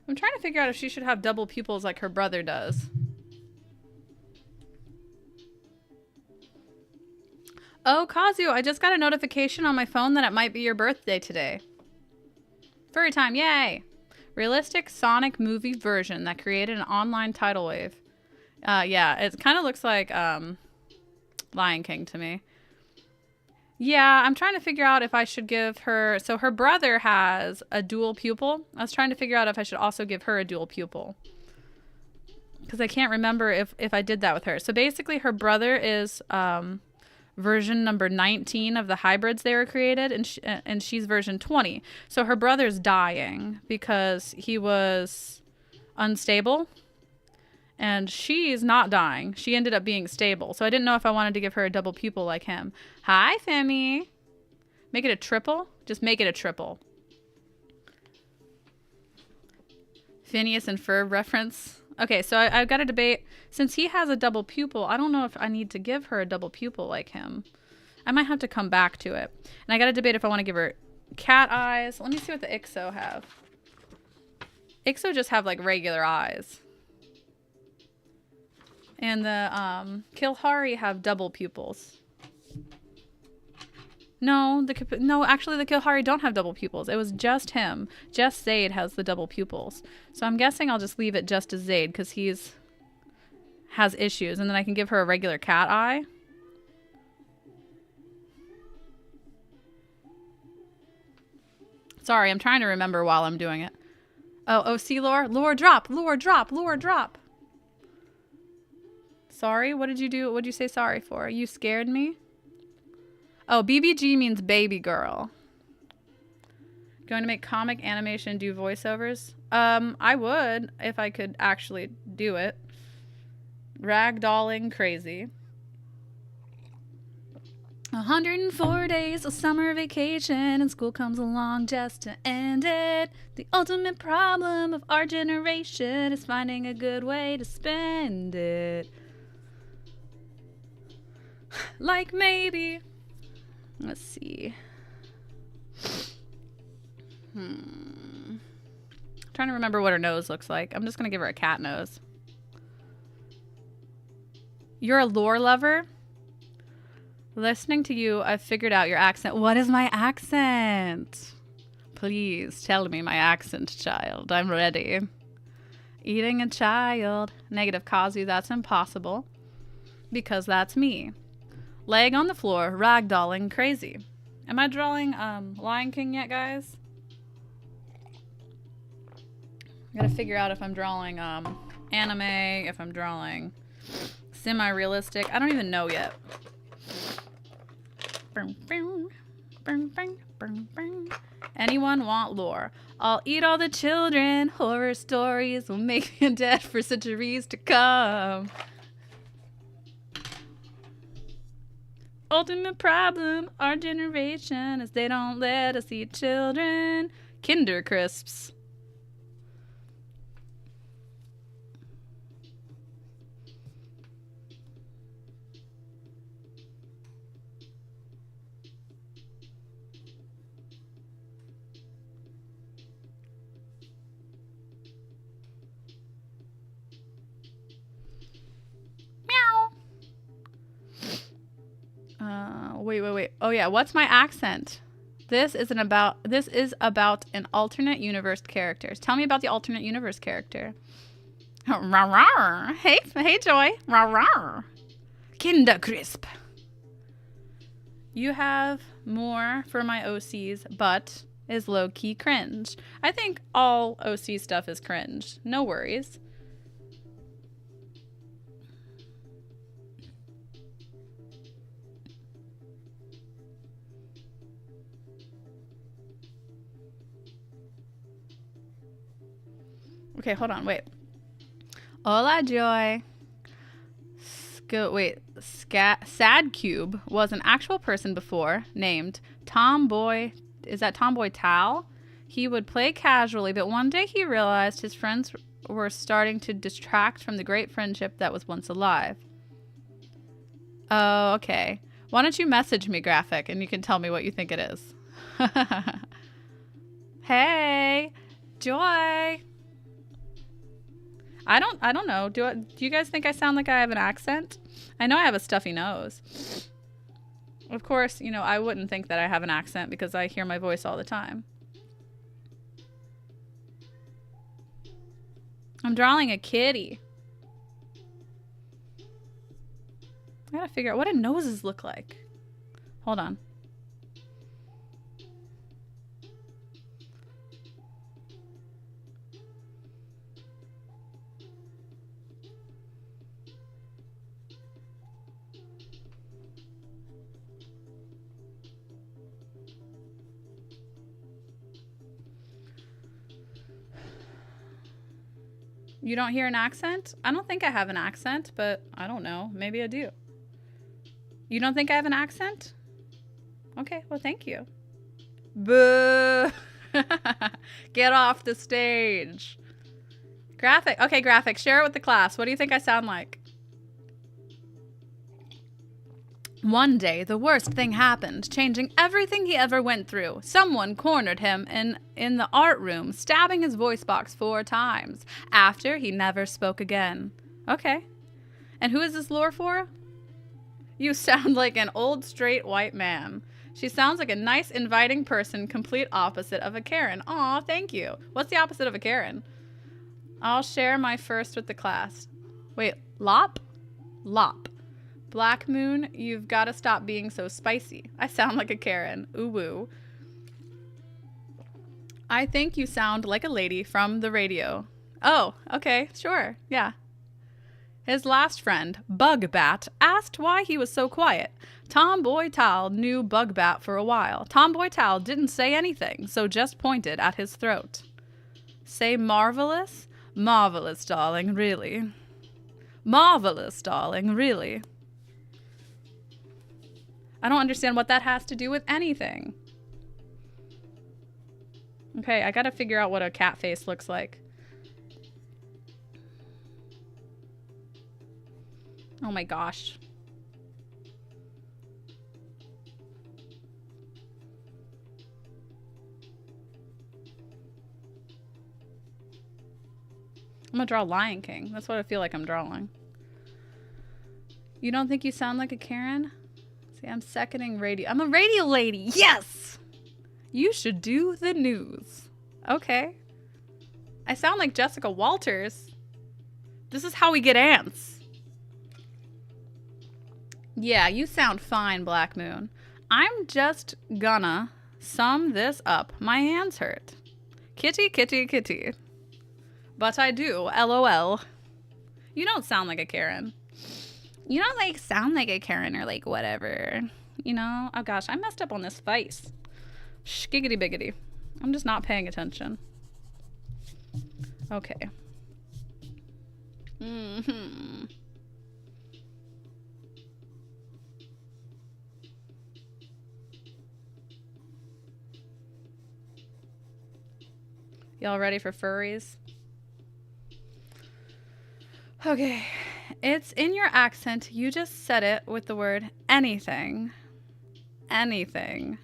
I'm trying to figure out if she should have double pupils like her brother does. Oh, Kazu, I just got a notification on my phone that it might be your birthday today. Furry time, yay! Realistic Sonic movie version that created an online tidal wave. Yeah, it kind of looks like Lion King to me. Yeah, I'm trying to figure out if I should give her... So her brother has a dual pupil. I was trying to figure out if I should also give her a dual pupil. Because I can't remember if I did that with her. So basically her brother is version number 19 of the hybrids they were created. And she's version 20. So her brother's dying because he was unstable. And she's not dying. She ended up being stable. So I didn't know if I wanted to give her a double pupil like him. Hi, Femi. Make it a triple? Just make it a triple. Phineas and Ferb reference. Okay, so I've got a debate. Since he has a double pupil, I don't know if I need to give her a double pupil like him. I might have to come back to it. And I got a debate if I want to give her cat eyes. Let me see what the Ixo have. Ixo just have like regular eyes. And the Kilhari have double pupils. No, actually the Kilhari don't have double pupils. It was just him. Just Zaid has the double pupils. So I'm guessing I'll just leave it just as Zaid because has issues. And then I can give her a regular cat eye. Sorry, I'm trying to remember while I'm doing it. Oh, see, lore? Lore drop, lore drop, lore drop. Sorry? What did you do? What did you say sorry for? You scared me? Oh, BBG means baby girl. Going to make comic animation, do voiceovers? I would if I could actually do it. Ragdolling crazy. 104 days of summer vacation and school comes along just to end it. The ultimate problem of our generation is finding a good way to spend it. Like maybe, let's see. Trying to remember what her nose looks like. I'm just gonna give her a cat nose. You're a lore lover? Listening to you, I've figured out your accent. What is my accent? Please tell me my accent, child. I'm ready. Eating a child. Negative Kazu, that's impossible. Because that's me. Leg on the floor, ragdolling crazy. Am I drawing Lion King yet, guys? I gotta figure out if I'm drawing anime, if I'm drawing semi-realistic. I don't even know yet. Anyone want lore? I'll eat all the children. Horror stories will make me dead for centuries to come. Ultimate problem, our generation, is they don't let us eat children. Kinder Crisps. Wait. Oh yeah, what's my accent? This is about an alternate universe characters. Tell me about the alternate universe character. Hey Joy. Kinder Crisp. You have more for my OCs, but is low-key cringe. I think all OC stuff is cringe. No worries. Okay, hold on, wait. Hola, Joy. Sad Cube was an actual person before named Tomboy. Is that Tomboy Tal? He would play casually, but one day he realized his friends were starting to distract from the great friendship that was once alive. Oh, okay. Why don't you message me, Graphic, and you can tell me what you think it is. Hey, Joy. I don't know. Do you guys think I sound like I have an accent? I know I have a stuffy nose. Of course, you know, I wouldn't think that I have an accent because I hear my voice all the time. I'm drawing a kitty. I gotta figure out what do noses look like. Hold on. You don't hear an accent? I don't think I have an accent, but I don't know. Maybe I do. You don't think I have an accent? Okay, well, thank you. Boo! Get off the stage. Graphic. Okay, Graphic, share it with the class. What do you think I sound like? One day, the worst thing happened, changing everything he ever went through. Someone cornered him in the art room, stabbing his voice box 4 times. After, he never spoke again. Okay. And who is this lore for? You sound like an old, straight, white man. She sounds like a nice, inviting person, complete opposite of a Karen. Aw, thank you. What's the opposite of a Karen? I'll share my first with the class. Wait, Lop? Lop. Black Moon, you've got to stop being so spicy. I sound like a Karen. Ooh woo. I think you sound like a lady from the radio. Oh, okay, sure, yeah. His last friend, Bugbat, asked why he was so quiet. Tomboy Tal knew Bugbat for a while. Tomboy Tal didn't say anything, so just pointed at his throat. Say marvelous? Marvelous, darling, really. Marvelous, darling, really. I don't understand what that has to do with anything. Okay, I gotta figure out what a cat face looks like. Oh my gosh. I'm gonna draw Lion King. That's what I feel like I'm drawing. You don't think you sound like a Karen? See, I'm seconding radio. I'm a radio lady. Yes! You should do the news. Okay. I sound like Jessica Walters. This is how we get ants. Yeah, you sound fine, Black Moon. I'm just gonna sum this up. My hands hurt. Kitty, kitty, kitty. But I do, LOL. You don't sound like a Karen. You don't like sound like a Karen or like whatever. You know? Oh gosh, I messed up on this face. Skiggity biggity. I'm just not paying attention. Okay. Y'all ready for furries? Okay. It's in your accent. You just said it with the word anything. Anything.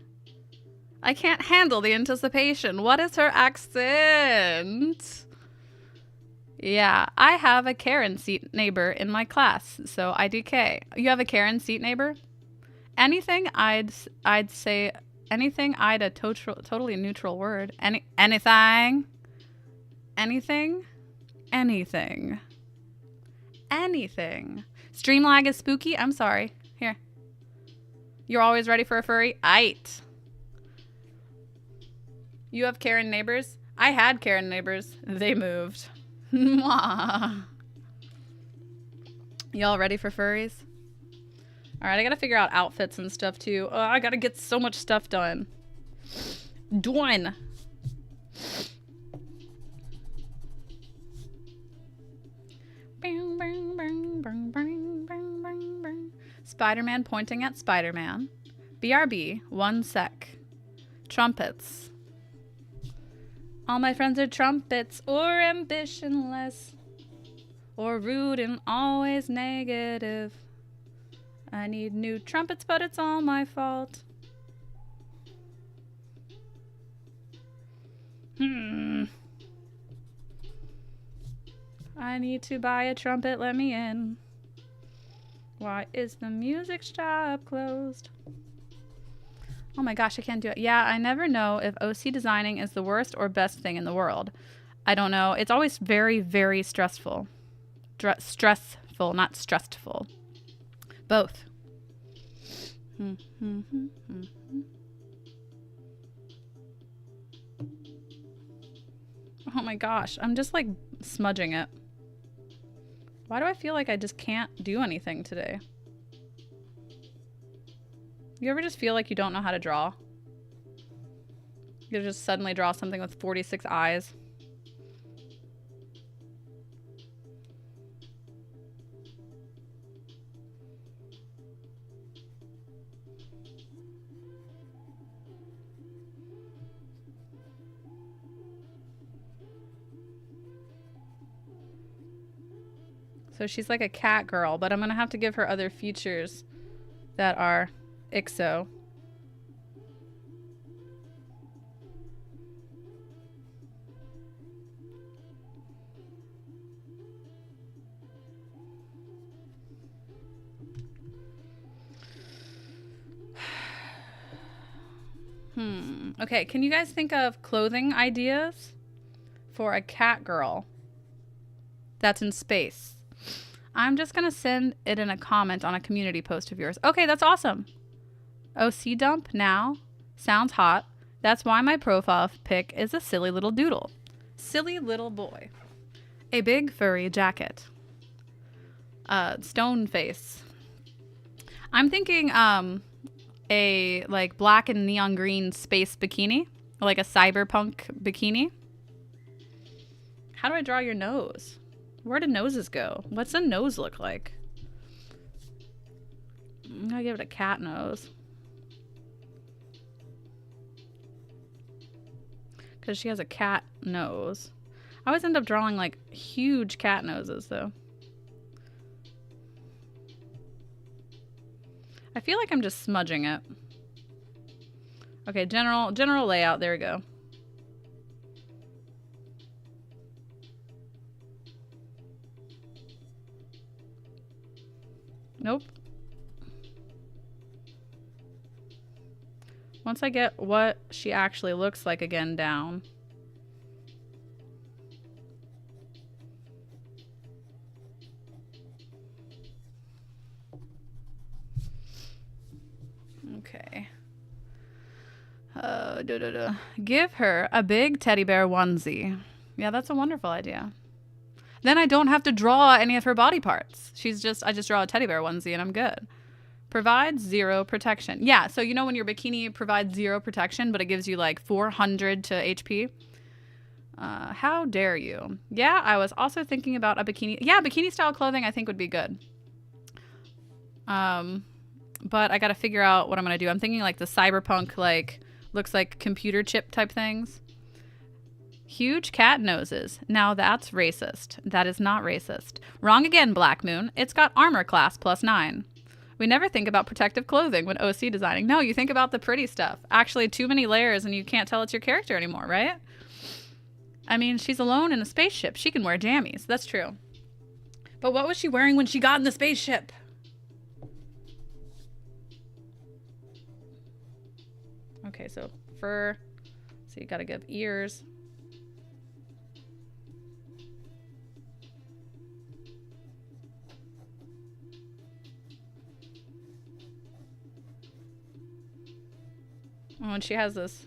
I can't handle the anticipation. What is her accent? Yeah, I have a Karen seat neighbor in my class, so IDK. You have a Karen seat neighbor? Anything I'd say anything I'd a totally neutral word. Anything. Stream lag is spooky. I'm sorry. Here. You're always ready for a furry? Aight. You have Karen neighbors? I had Karen neighbors. They moved. Y'all ready for furries? All right, I gotta figure out outfits and stuff too. Oh, I gotta get so much stuff done. Done. Spider-Man pointing at Spider-Man. BRB, 1 sec. Trumpets. All my friends are trumpets, or ambitionless, or rude and always negative. I need new trumpets, but it's all my fault. I need to buy a trumpet, let me in. Why is the music shop closed? Oh my gosh, I can't do it. Yeah, I never know if OC designing is the worst or best thing in the world. I don't know. It's always very, very stressful. Stressful, not stressful. Both. Oh my gosh, I'm just like smudging it. Why do I feel like I just can't do anything today? You ever just feel like you don't know how to draw? You just suddenly draw something with 46 eyes. So she's like a cat girl, but I'm gonna have to give her other features that are IXO. Okay, can you guys think of clothing ideas for a cat girl that's in space? I'm just gonna send it in a comment on a community post of yours. Okay, that's awesome. OC dump now. Sounds hot. That's why my profile pic is a silly little doodle. Silly little boy. A big furry jacket. Stone face. I'm thinking a like black and neon green space bikini. Like a cyberpunk bikini. How do I draw your nose? Where do noses go? What's a nose look like? I'm gonna give it a cat nose. Because she has a cat nose. I always end up drawing like huge cat noses though. I feel like I'm just smudging it. Okay, general layout, there we go. Nope. Once I get what she actually looks like again down. Okay. Give her a big teddy bear onesie. Yeah, that's a wonderful idea. Then I don't have to draw any of her body parts. I just draw a teddy bear onesie and I'm good. Provides 0 protection. Yeah, so you know when your bikini provides 0 protection, but it gives you like 400 to HP? How dare you? Yeah, I was also thinking about a bikini. Yeah, bikini style clothing I think would be good. But I got to figure out what I'm going to do. I'm thinking like the cyberpunk, like, looks like computer chip type things. Huge cat noses. Now that's racist. That is not racist. Wrong again, Black Moon. It's got armor class +9. We never think about protective clothing when OC designing. No, you think about the pretty stuff. Actually, too many layers and you can't tell it's your character anymore, right? I mean, she's alone in a spaceship. She can wear jammies. That's true. But what was she wearing when she got in the spaceship? Okay, so fur. So you gotta give ears. Oh, and she has this.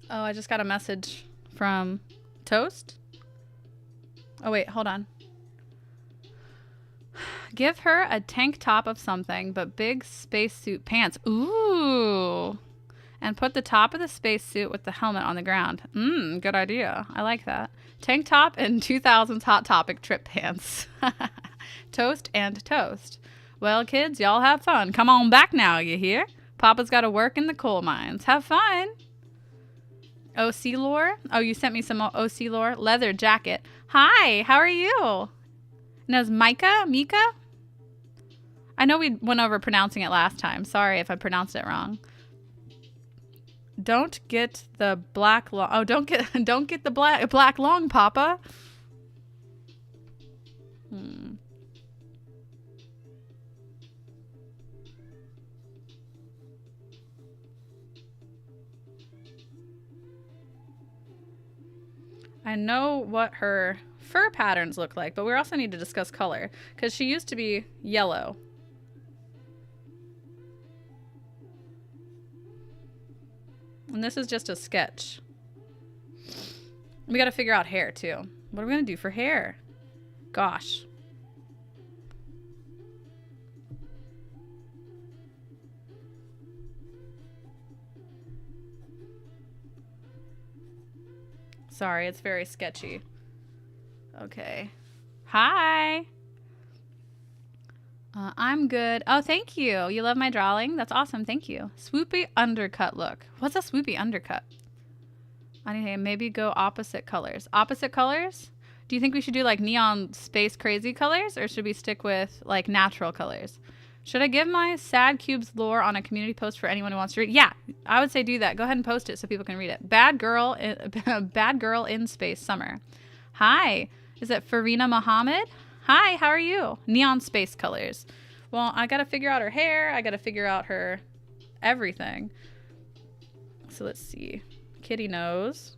Oh, I just got a message from Toast. Oh, wait, hold on. Give her a tank top of something, but big spacesuit pants. Ooh. And put the top of the spacesuit with the helmet on the ground. Good idea. I like that. Tank top and 2000s Hot Topic trip pants. Toast and toast. Well, kids, y'all have fun. Come on back now, you hear? Papa's got to work in the coal mines. Have fun. OC lore? Oh, you sent me some OC lore? Leather jacket. Hi, how are you? And it was Mika? I know we went over pronouncing it last time. Sorry if I pronounced it wrong. Don't get the black long. Oh, don't get the black long, Papa. I know what her fur patterns look like, but we also need to discuss color because she used to be yellow. And this is just a sketch. We got to figure out hair too. What are we going to do for hair? Gosh. Sorry, it's very sketchy. Okay. Hi. I'm good. Oh, thank you. You love my drawing? That's awesome. Thank you. Swoopy undercut look. What's a swoopy undercut? I need to maybe go opposite colors. Opposite colors? Do you think we should do like neon space crazy colors or should we stick with like natural colors? Should I give my Sad Cubes lore on a community post for anyone who wants to read? Yeah, I would say do that. Go ahead and post it so people can read it. Bad girl in space summer. Hi, is it Farina Muhammad? Hi, how are you? Neon space colors. Well, I got to figure out her hair. I got to figure out her everything. So let's see. Kitty nose.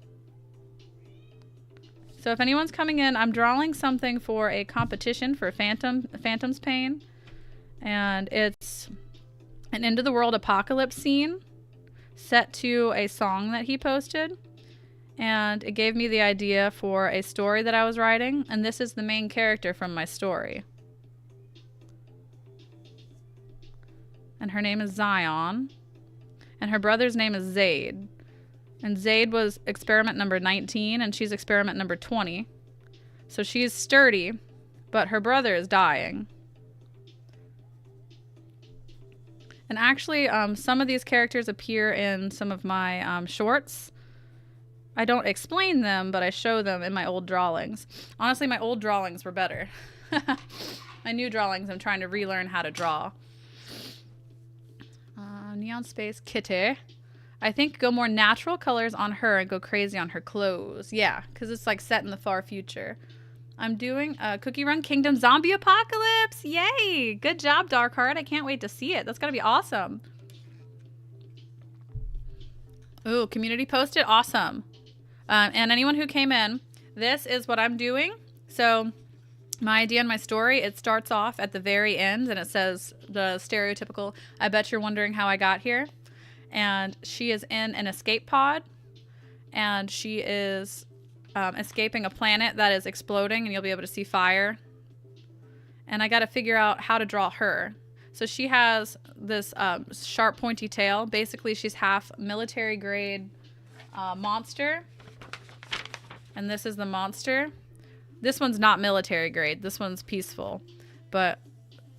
So if anyone's coming in, I'm drawing something for a competition for Phantom's Pain. And it's an end of the world apocalypse scene set to a song that he posted. And it gave me the idea for a story that I was writing. And this is the main character from my story. And her name is Zion. And her brother's name is Zaid. And Zaid was experiment number 19 and she's experiment number 20. So she's sturdy, but her brother is dying. And actually, some of these characters appear in some of my shorts. I don't explain them, but I show them in my old drawings. Honestly, my old drawings were better. My new drawings, I'm trying to relearn how to draw. Neon Space Kitty. I think go more natural colors on her and go crazy on her clothes. Yeah, because it's like set in the far future. I'm doing a Cookie Run Kingdom Zombie Apocalypse. Yay! Good job, Darkheart. I can't wait to see it. That's going to be awesome. Ooh, community posted. Awesome. And anyone who came in, this is what I'm doing. So my idea and my story, it starts off at the very end and it says the stereotypical, I bet you're wondering how I got here. And she is in an escape pod and she is escaping a planet that is exploding and you'll be able to see fire. And I got to figure out how to draw her. So she has this sharp pointy tail. Basically she's half military grade monster. And this is the monster. This one's not military grade. This one's peaceful. But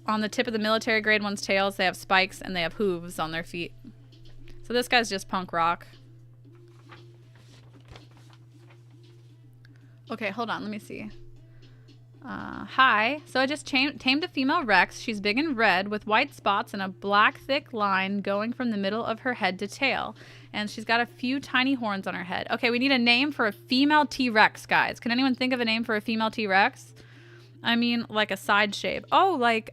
on the tip of the military grade one's tails, they have spikes and they have hooves on their feet. So this guy's just punk rock. Okay, hold on. Let me see. Hi. So I just tamed a female Rex. She's big and red with white spots and a black thick line going from the middle of her head to tail. And she's got a few tiny horns on her head. Okay, we need a name for a female T-Rex, guys. Can anyone think of a name for a female T-Rex? I mean, like a side shape. Oh, like,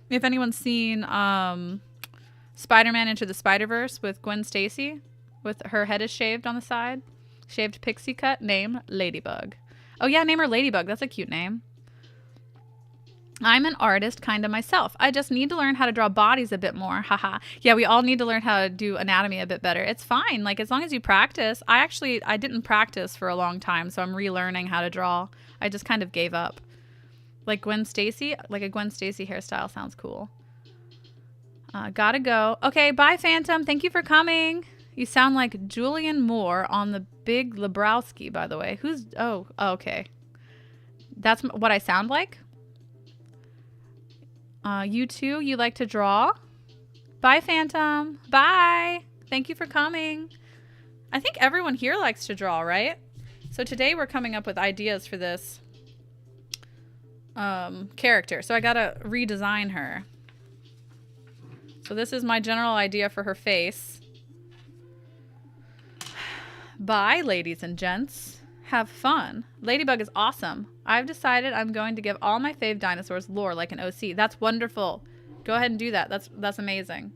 if anyone's seen Spider-Man Into the Spider-Verse with Gwen Stacy, with her head is shaved on the side. Shaved pixie cut, name Ladybug. Oh yeah, name her Ladybug. That's a cute name. I'm an artist kind of myself. I just need to learn how to draw bodies a bit more. Haha. Yeah, we all need to learn how to do anatomy a bit better. It's fine. Like, as long as you practice. I didn't practice for a long time, so I'm relearning how to draw. I just kind of gave up. Like Gwen Stacy, like a Gwen Stacy hairstyle sounds cool. Gotta go. Okay, bye, Phantom. Thank you for coming. You sound like Julian Moore on The Big Lebowski, by the way. Who's... Oh, okay. That's what I sound like? You too? You like to draw? Bye, Phantom. Bye. Thank you for coming. I think everyone here likes to draw, right? So today we're coming up with ideas for this character. So I gotta redesign her. So this is my general idea for her face. Bye, ladies and gents. Have fun. Ladybug is awesome. I've decided I'm going to give all my fave dinosaurs lore like an OC. That's wonderful. Go ahead and do that. That's amazing.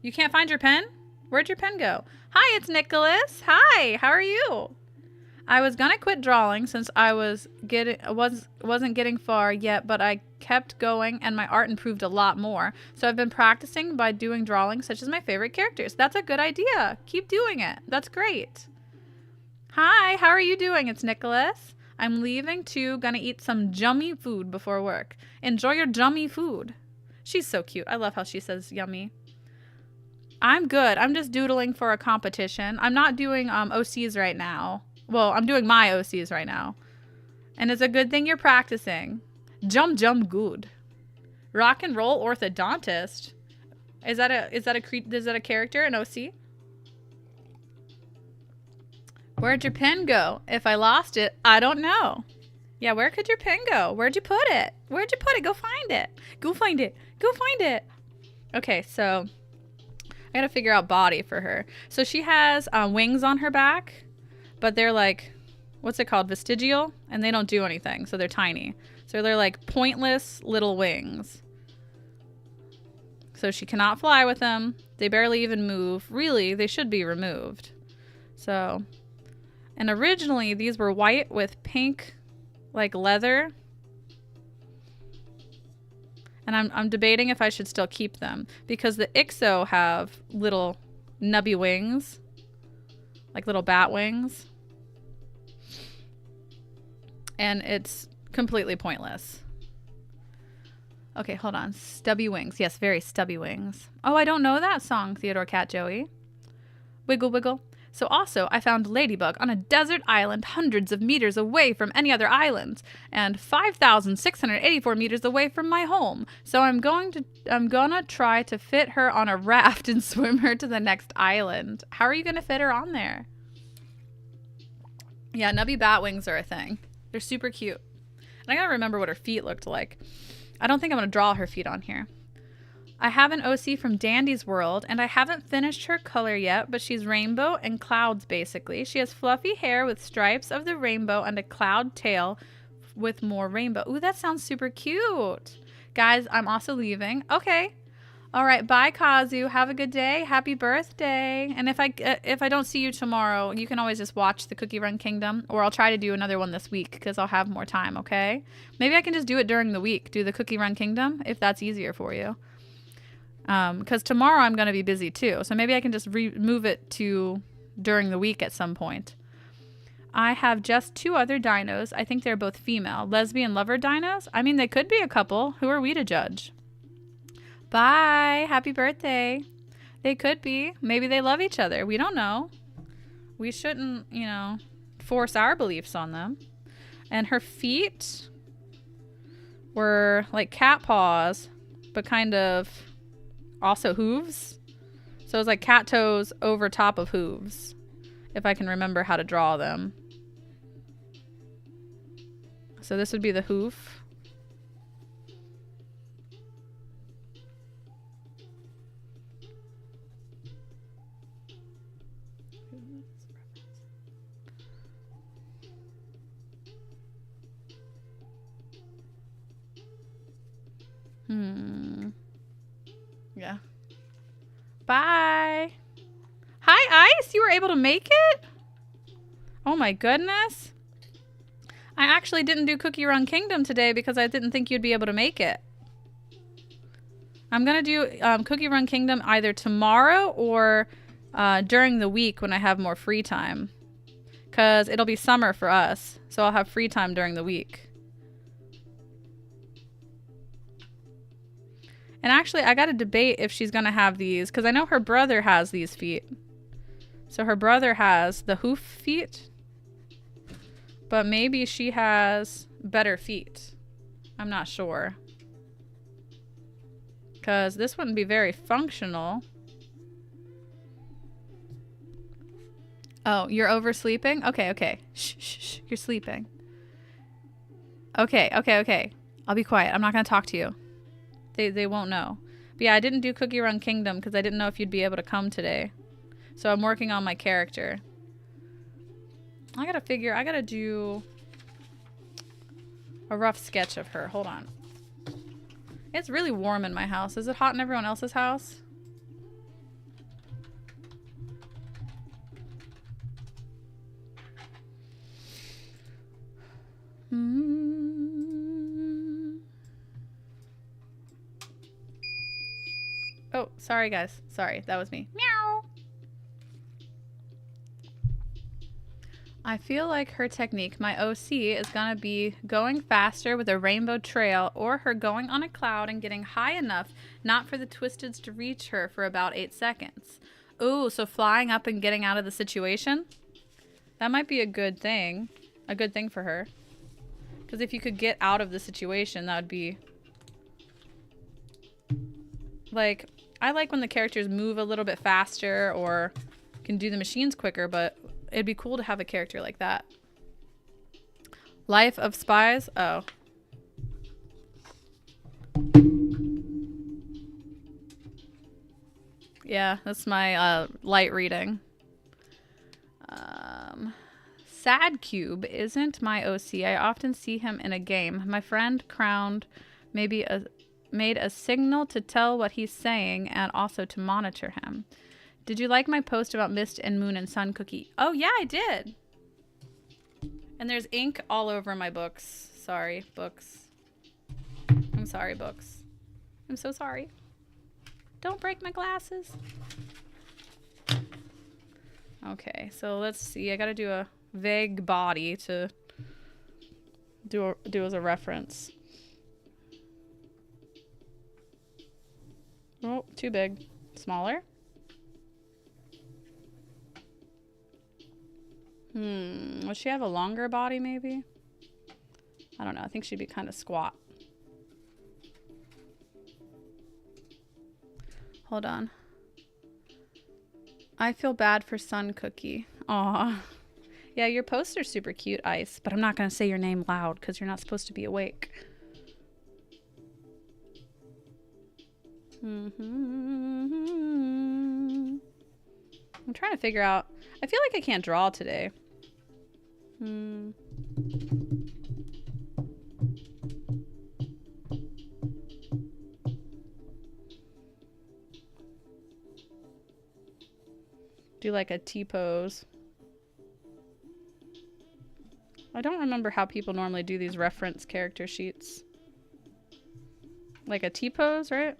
You can't find your pen? Where'd your pen go? Hi, it's Nicholas. Hi, how are you? I was gonna quit drawing since I wasn't getting far yet, but I kept going and my art improved a lot more. So I've been practicing by doing drawings such as my favorite characters. That's a good idea. Keep doing it. That's great. Hi, how are you doing? It's Nicholas. I'm leaving too. Gonna eat some yummy food before work. Enjoy your yummy food. She's so cute. I love how she says yummy. I'm good. I'm just doodling for a competition. I'm not doing OCs right now. Well, I'm doing my OCs right now. And it's a good thing you're practicing. Jum good. Rock and roll orthodontist. Is that a character, an OC? Where'd your pen go? If I lost it, I don't know. Yeah, where could your pen go? Where'd you put it? Where'd you put it? Go find it. Go find it. Go find it. Okay, so I gotta figure out body for her. So she has wings on her back, but they're like, what's it called? Vestigial? And they don't do anything, so they're tiny. So they're like pointless little wings. So she cannot fly with them. They barely even move. Really, they should be removed. So... And originally, these were white with pink, like leather. And I'm debating if I should still keep them. Because the Ixo have little nubby wings. Like little bat wings. And it's completely pointless. Okay, hold on. Stubby wings. Yes, very stubby wings. Oh, I don't know that song, Theodore Cat Joey. Wiggle, wiggle. So also, I found Ladybug on a desert island hundreds of meters away from any other islands and 5,684 meters away from my home. So I'm gonna try to fit her on a raft and swim her to the next island. How are you gonna fit her on there? Yeah, Nubby bat wings are a thing. They're super cute. And I gotta remember what her feet looked like. I don't think I'm gonna draw her feet on here. I have an OC from Dandy's World, and I haven't finished her color yet, but she's rainbow and clouds, basically. She has fluffy hair with stripes of the rainbow and a cloud tail with more rainbow. Ooh, that sounds super cute. Guys, I'm also leaving. Okay. All right. Bye, Kazu. Have a good day. Happy birthday. And if I don't see you tomorrow, you can always just watch the Cookie Run Kingdom, or I'll try to do another one this week because I'll have more time, okay? Maybe I can just do it during the week, do the Cookie Run Kingdom, if that's easier for you. Because tomorrow I'm going to be busy too. So maybe I can just move it to during the week at some point. I have just 2 other dinos. I think they're both female. Lesbian lover dinos? I mean, they could be a couple. Who are we to judge? Bye. Happy birthday. They could be. Maybe they love each other. We don't know. We shouldn't, you know, force our beliefs on them. And her feet were like cat paws, but kind of also hooves. So it's like cat toes over top of hooves, if I can remember how to draw them. So this would be the hoof. Yeah. Bye. Hi, Ice. You were able to make it? Oh my goodness. I actually didn't do Cookie Run Kingdom today because I didn't think you'd be able to make it. I'm going to do Cookie Run Kingdom either tomorrow or during the week when I have more free time. Because it'll be summer for us. So I'll have free time during the week. And actually, I got to debate if she's going to have these. Because I know her brother has these feet. So her brother has the hoof feet. But maybe she has better feet. I'm not sure. Because this wouldn't be very functional. Oh, you're oversleeping? Okay, okay. Shh, shh, shh. You're sleeping. Okay, okay, okay. I'll be quiet. I'm not going to talk to you. They won't know. But yeah, I didn't do Cookie Run Kingdom because I didn't know if you'd be able to come today. So I'm working on my character. I gotta do a rough sketch of her. Hold on. It's really warm in my house. Is it hot in everyone else's house? Oh, sorry guys. Sorry, that was me. Meow. I feel like her technique, my OC, is gonna be going faster with a rainbow trail or her going on a cloud and getting high enough not for the Twisteds to reach her for about 8 seconds. Ooh, so flying up and getting out of the situation? That might be a good thing. A good thing for her. Because if you could get out of the situation, that would be... Like, I like when the characters move a little bit faster or can do the machines quicker, but it'd be cool to have a character like that. Life of Spies? Oh. Yeah, that's my light reading. Sad Cube isn't my OC. I often see him in a game. My friend crowned made a signal to tell what he's saying and also to monitor him. Did you like my post about Mist and Moon and Sun Cookie? Oh yeah, I did. And there's ink all over my books. Sorry, books. I'm sorry, books. I'm so sorry. Don't break my glasses. Okay, so let's see. I gotta do a vague body to do as a reference. Oh, too big. Smaller? Would she have a longer body maybe? I don't know. I think she'd be kind of squat. Hold on. I feel bad for Sun Cookie. Aw. Yeah, your poster's super cute, Ice, but I'm not going to say your name loud because you're not supposed to be awake. I'm trying to figure out. I feel like I can't draw today. Do like a T-pose. I don't remember how people normally do these reference character sheets. Like a T-pose, right?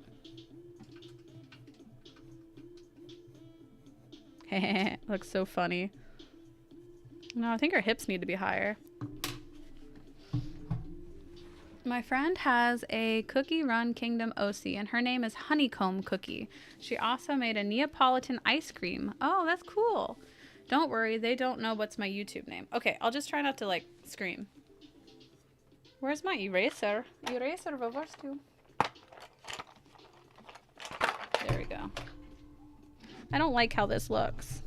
Looks so funny. No, I think her hips need to be higher. My friend has a Cookie Run Kingdom OC, and her name is Honeycomb Cookie. She also made a Neapolitan ice cream. Oh, that's cool. Don't worry, they don't know what's my YouTube name. Okay, I'll just try not to, like, scream. Where's my eraser? Eraser, where's to? There we go. I don't like how this looks.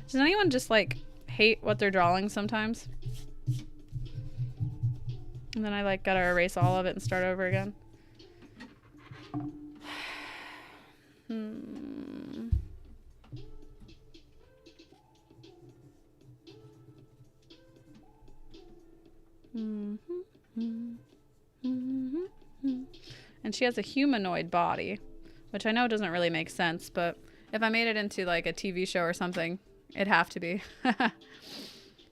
Does anyone just, like, hate what they're drawing sometimes? And then I, like, gotta erase all of it and start over again. And she has a humanoid body, which I know doesn't really make sense, but if I made it into like a TV show or something, it'd have to be.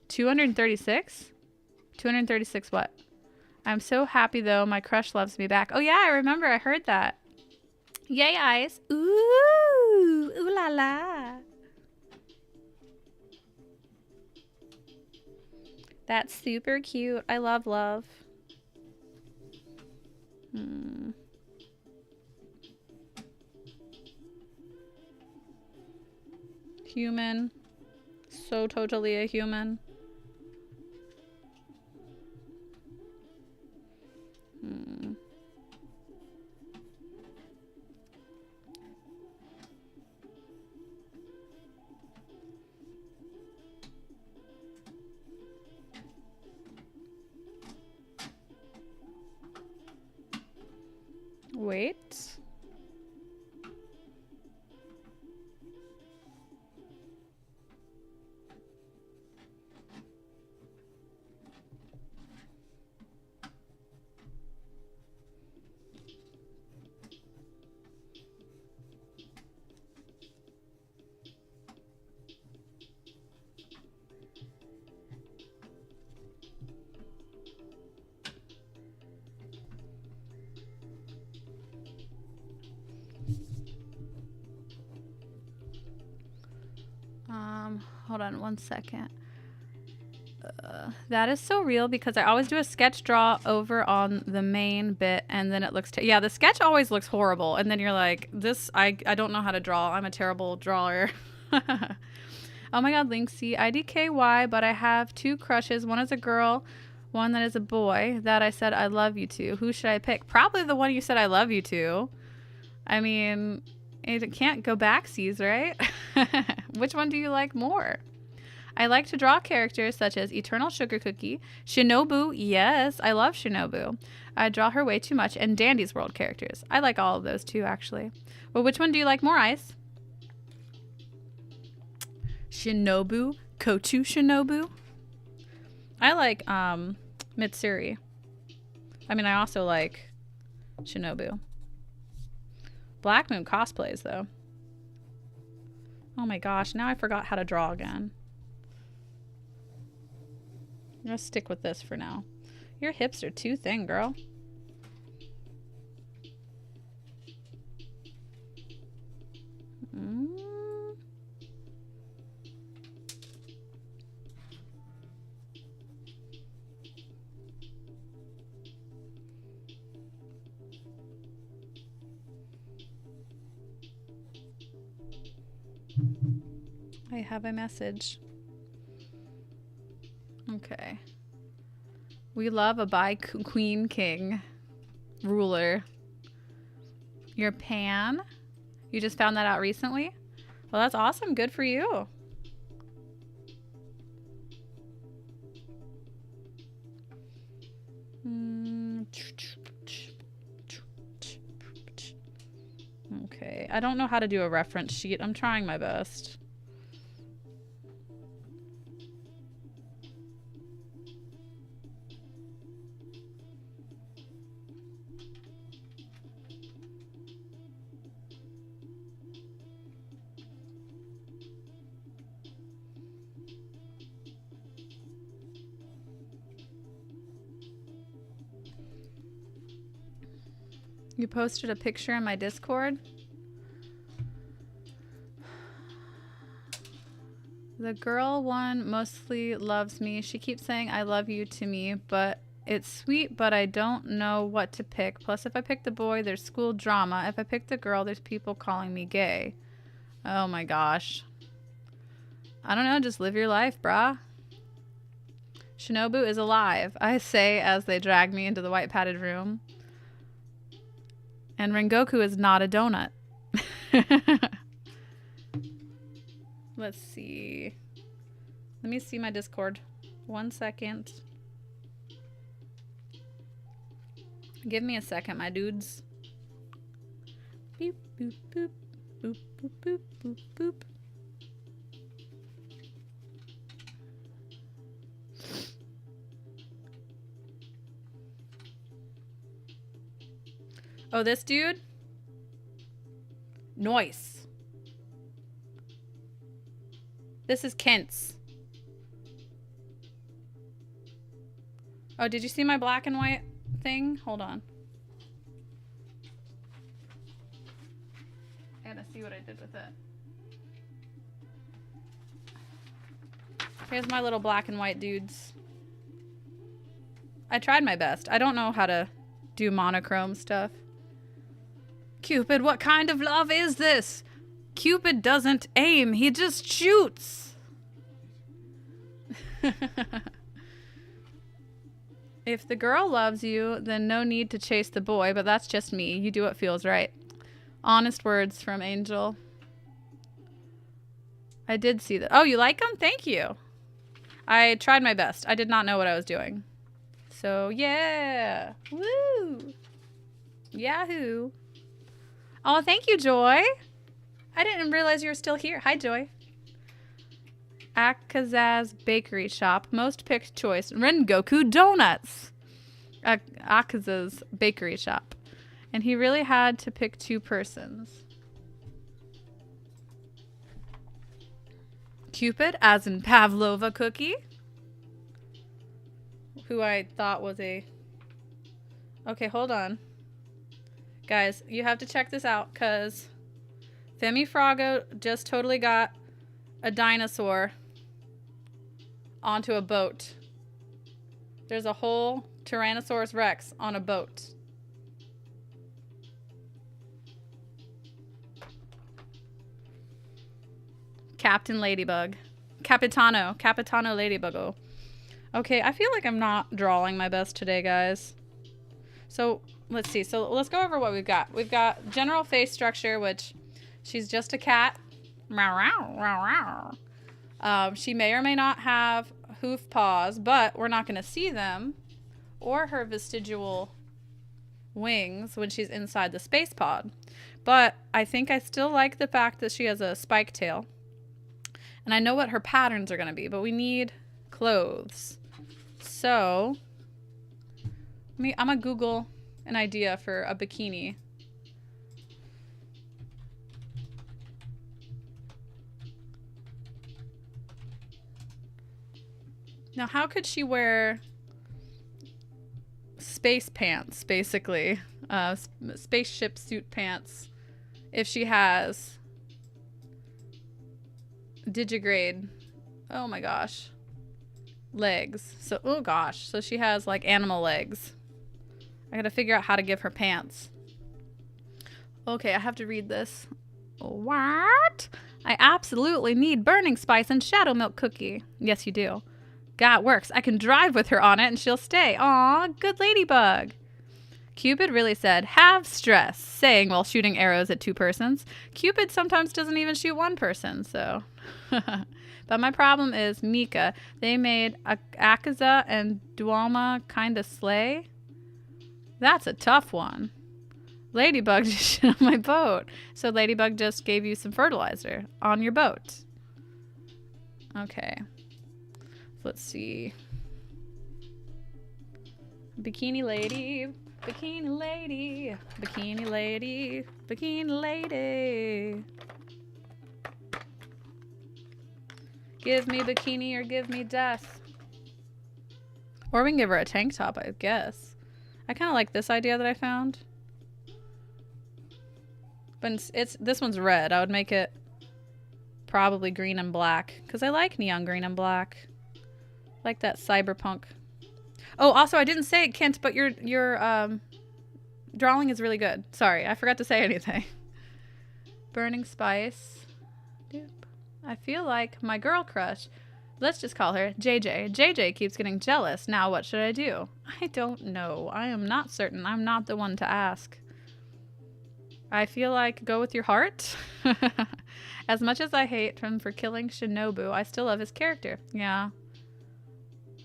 236? 236 what? I'm so happy though, my crush loves me back. Oh yeah, I remember, I heard that. Yay, Ice. Ooh, ooh la la. That's super cute. I love love. Human. So totally a human. Wait. Hold on one second. That is so real because I always do a sketch draw over on the main bit and then it looks, yeah, the sketch always looks horrible. And then you're like, this, I don't know how to draw. I'm a terrible drawer. Oh my God, Linksy, IDKY, but I have two crushes. One is a girl, one that is a boy that I said I love you to. Who should I pick? Probably the one you said I love you to. I mean, it can't go backsies, right? Which one do you like more? I like to draw characters such as Eternal Sugar Cookie, Shinobu, yes, I love Shinobu. I draw her way too much, and Dandy's World characters. I like all of those too, actually. Well, which one do you like more, Ice? Shinobu? Kochu Shinobu? I like, Mitsuri. I mean, I also like Shinobu. Black Moon cosplays, though. Oh my gosh, now I forgot how to draw again. I'm gonna stick with this for now. Your hips are too thin, girl. I have a message. Okay. We love a bi queen king ruler. Your pan? You just found that out recently? Well, that's awesome. Good for you. Okay, I don't know how to do a reference sheet. I'm trying my best. You posted a picture in my Discord? The girl one mostly loves me. She keeps saying I love you to me, but it's sweet, but I don't know what to pick. Plus, if I pick the boy, there's school drama. If I pick the girl, there's people calling me gay. Oh my gosh. I don't know, just live your life, brah. Shinobu is alive, I say as they drag me into the white padded room. And Rengoku is not a donut. Let's see. Let me see my Discord. 1 second. Give me a second, my dudes. Boop, boop, boop. Boop, boop, boop, boop, boop. Oh, this dude? Noise. This is Kent's. Oh, did you see my black and white thing? Hold on. I gotta see what I did with it. Here's my little black and white dudes. I tried my best. I don't know how to do monochrome stuff. Cupid, what kind of love is this? Cupid doesn't aim, he just shoots. If the girl loves you, then no need to chase the boy, but that's just me. You do what feels right. Honest words from Angel. I did see that. Oh, you like them? Thank you. I tried my best. I did not know what I was doing. So, yeah. Woo! Yahoo! Oh, thank you, Joy. I didn't realize you were still here. Hi, Joy. Akaza's Bakery Shop. Most picked choice. Rengoku Donuts. Akaza's Bakery Shop. And he really had to pick 2 persons. Cupid, as in Pavlova Cookie. Who I thought was a... Okay, hold on. Guys, you have to check this out, because Femi Frago just totally got a dinosaur onto a boat. There's a whole Tyrannosaurus Rex on a boat. Captain Ladybug. Capitano Ladybug. Okay, I feel like I'm not drawing my best today, guys. So, let's see. So, let's go over what we've got. We've got general face structure, which she's just a cat. She may or may not have hoof paws, but we're not going to see them or her vestigial wings when she's inside the space pod. But I think I still like the fact that she has a spike tail. And I know what her patterns are going to be, but we need clothes. So, I'm going to Google an idea for a bikini. Now, how could she wear space pants, basically? Spaceship suit pants, if she has digigrade, oh my gosh, legs. So, oh gosh, so she has like animal legs. I gotta figure out how to give her pants. Okay, I have to read this. What? I absolutely need burning spice and shadow milk cookie. Yes, you do. God, works. I can drive with her on it and she'll stay. Aw, good ladybug. Cupid really said, have stress, saying while shooting arrows at 2 persons. Cupid sometimes doesn't even shoot 1 person, so. But my problem is Mika. They made Akaza and Dualma kind of slay. That's a tough one. Ladybug just shit on my boat. So Ladybug just gave you some fertilizer on your boat. Okay. Let's see. Bikini lady. Bikini lady. Bikini lady. Bikini lady. Give me bikini or give me death. Or we can give her a tank top, I guess. I kind of like this idea that I found. But this one's red. I would make it probably green and black. Because I like neon green and black. I like that cyberpunk. Oh, also, I didn't say it, Kent, but your drawing is really good. Sorry, I forgot to say anything. Burning Spice. Doop. I feel like my girl crush. Let's just call her JJ. JJ keeps getting jealous. Now what should I do? I don't know. I am not certain. I'm not the one to ask. I feel like go with your heart. As much as I hate him for killing Shinobu, I still love his character. Yeah.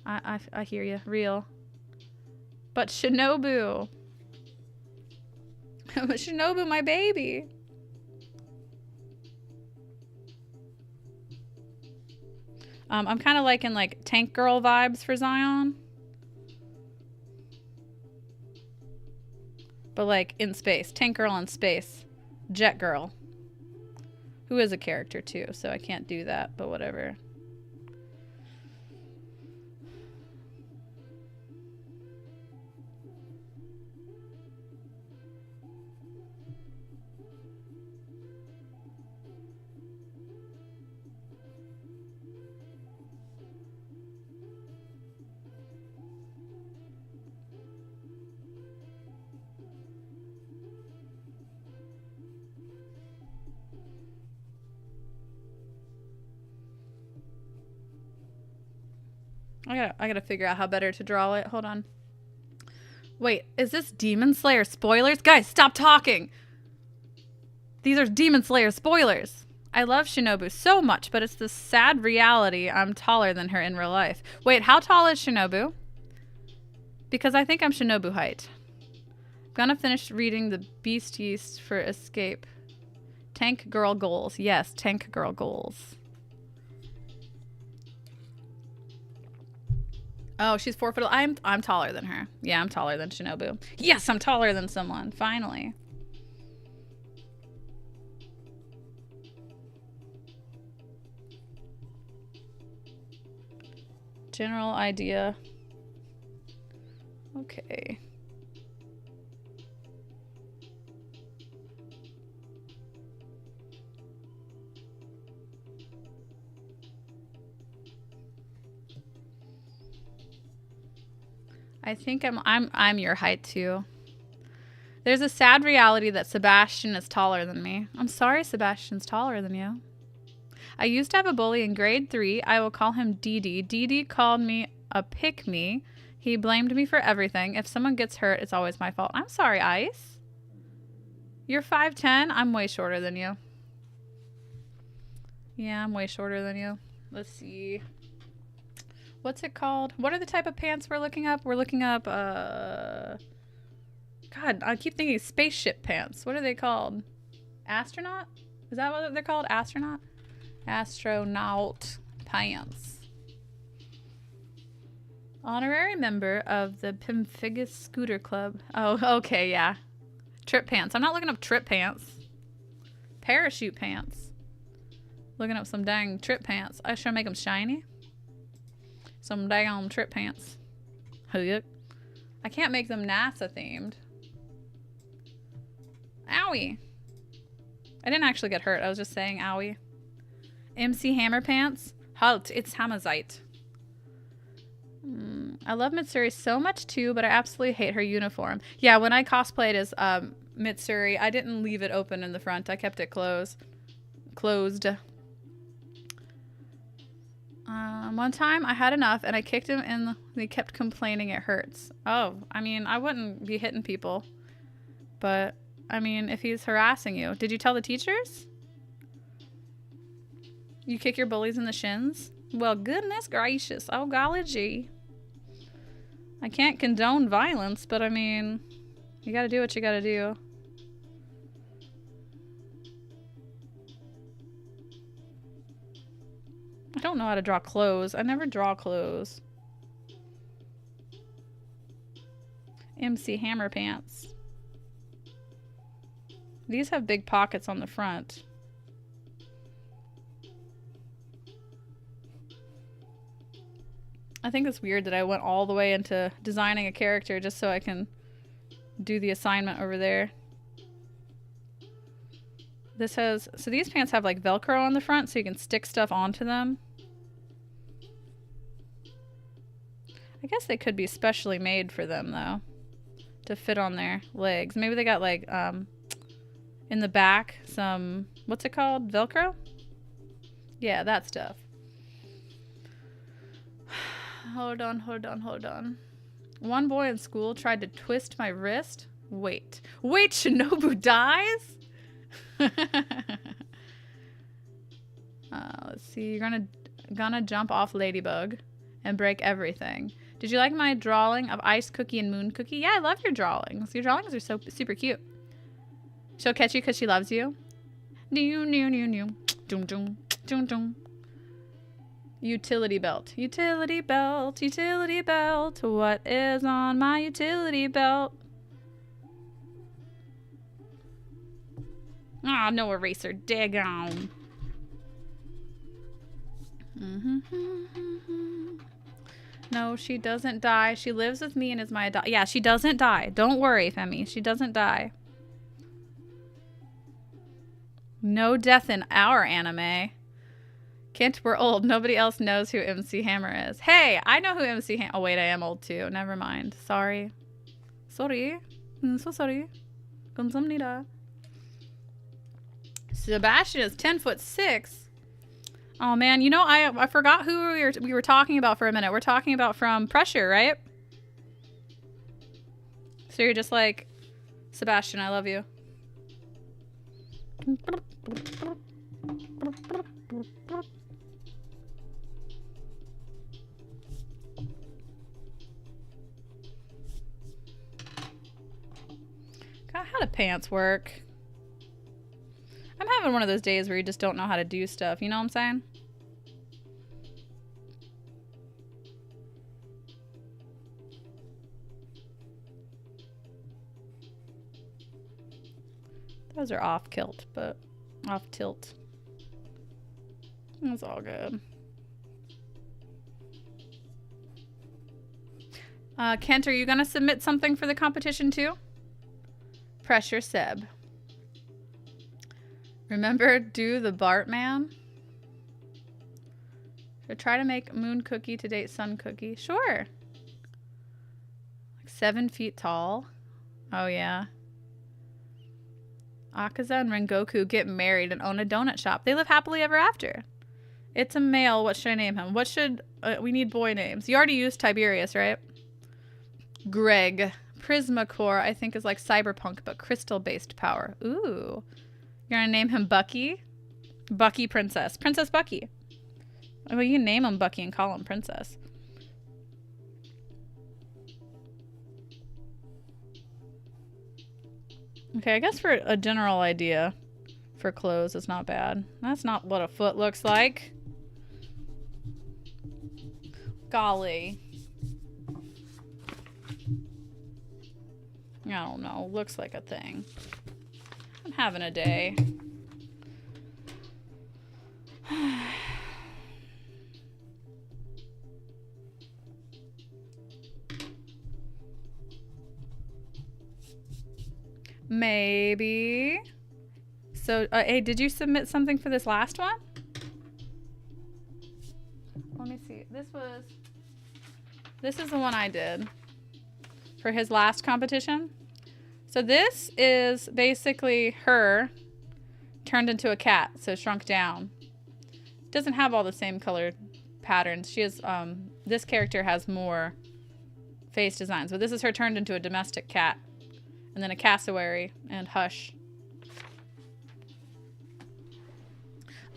I hear you. Real. But Shinobu. Shinobu, my baby. I'm kind of liking like tank girl vibes for Zion. But like in space. Tank girl in space. Jet girl. Who is a character too, so I can't do that, but whatever. I gotta figure out how better to draw it. Hold on. Wait, is this Demon Slayer spoilers? Guys, stop talking! These are Demon Slayer spoilers! I love Shinobu so much, but it's the sad reality I'm taller than her in real life. Wait, how tall is Shinobu? Because I think I'm Shinobu height. Gonna finish reading the Beast Yeast for Escape. Tank Girl Goals. Yes, Tank Girl Goals. Oh, she's 4 foot. I'm taller than her. Yeah, I'm taller than Shinobu. Yes, I'm taller than someone. Finally. General idea. Okay. I think I'm your height too. There's a sad reality that Sebastian is taller than me. I'm sorry Sebastian's taller than you. I used to have a bully in grade 3. I will call him Dee. Dee called me a pick-me. He blamed me for everything. If someone gets hurt, it's always my fault. I'm sorry, Ice. You're 5'10". I'm way shorter than you. Yeah, I'm way shorter than you. Let's see. What's it called? What are the type of pants we're looking up? We're looking up, God, I keep thinking spaceship pants. What are they called? Astronaut? Is that what they're called? Astronaut? Astronaut pants. Honorary member of the Pemphigus Scooter Club. Oh, okay, yeah. Trip pants. I'm not looking up trip pants. Parachute pants. Looking up some dang trip pants. I should make them shiny. Some dang trip pants. I can't make them NASA themed. Owie. I didn't actually get hurt. I was just saying owie. MC Hammer pants. Halt. It's Hamazite. I love Mitsuri so much too, but I absolutely hate her uniform. Yeah, when I cosplayed as Mitsuri, I didn't leave it open in the front. I kept it closed. One time I had enough and I kicked him and he kept complaining it hurts. Oh, I mean, I wouldn't be hitting people. But, I mean, if he's harassing you. Did you tell the teachers? You kick your bullies in the shins? Well, goodness gracious. Oh, golly gee. I can't condone violence, but I mean, You gotta do what you gotta do. I don't know how to draw clothes. I never draw clothes. MC Hammer pants. These have big pockets on the front. I think it's weird that I went all the way into designing a character just so I can do the assignment over there. This has, so these pants have like Velcro on the front so you can stick stuff onto them. I guess they could be specially made for them though, to fit on their legs. Maybe they got like, in the back, some, what's it called? Velcro? Yeah, that stuff. Hold on, hold on, hold on. One boy in school tried to twist my wrist. Wait, Shinobu dies? Let's see. You're gonna jump off Ladybug and break everything. Did you like my drawing of Ice Cookie and Moon Cookie? Yeah, I love your drawings. Your drawings are so super cute. She'll catch you because she loves you. Utility belt. Utility belt. Utility belt. What is on my utility belt? Ah, no eraser. Daggone. No, she doesn't die. She lives with me and is my adult. Yeah, she doesn't die. Don't worry, Femi. She doesn't die. No death in our anime. Kent, we're old. Nobody else knows who MC Hammer is. Hey, I know who MC Hammer. Oh, wait, I am old too. Never mind. Sorry. Sorry. I'm so sorry. Kamsahamnida. Sebastian is 10'6". Oh man, you know, I forgot who we were talking about for a minute. We're talking about from Pressure, right? So you're just like, Sebastian, I love you. God, how do pants work? I'm having one of those days where you just don't know how to do stuff. You know what I'm saying? Those are off kilt, but off tilt. It's all good. Kent, are you gonna submit something for the competition too? Pressure Seb. Remember, do the Bartman? Should I try to make Moon Cookie to date Sun Cookie? Sure. Like 7 feet tall. Oh yeah. Akaza and Rengoku get married and own a donut shop. They live happily ever after. It's a male. What should I name him? What should... we need boy names. You already used Tiberius, right? Greg. Prismacore, I think, is like cyberpunk, but crystal-based power. Ooh. You're gonna name him Bucky? Bucky Princess. Princess Bucky. Well, you can name him Bucky and call him Princess. Okay, I guess for a general idea for clothes, it's not bad. That's not what a foot looks like. Golly. I don't know. Looks like a thing. I'm having a day. Maybe. So, hey, did you submit something for this last one? Let me see. This is the one I did for his last competition. So this is basically her turned into a cat, so shrunk down. Doesn't have all the same colored patterns. She has, this character has more face designs, but this is her turned into a domestic cat. And then a cassowary and Hush.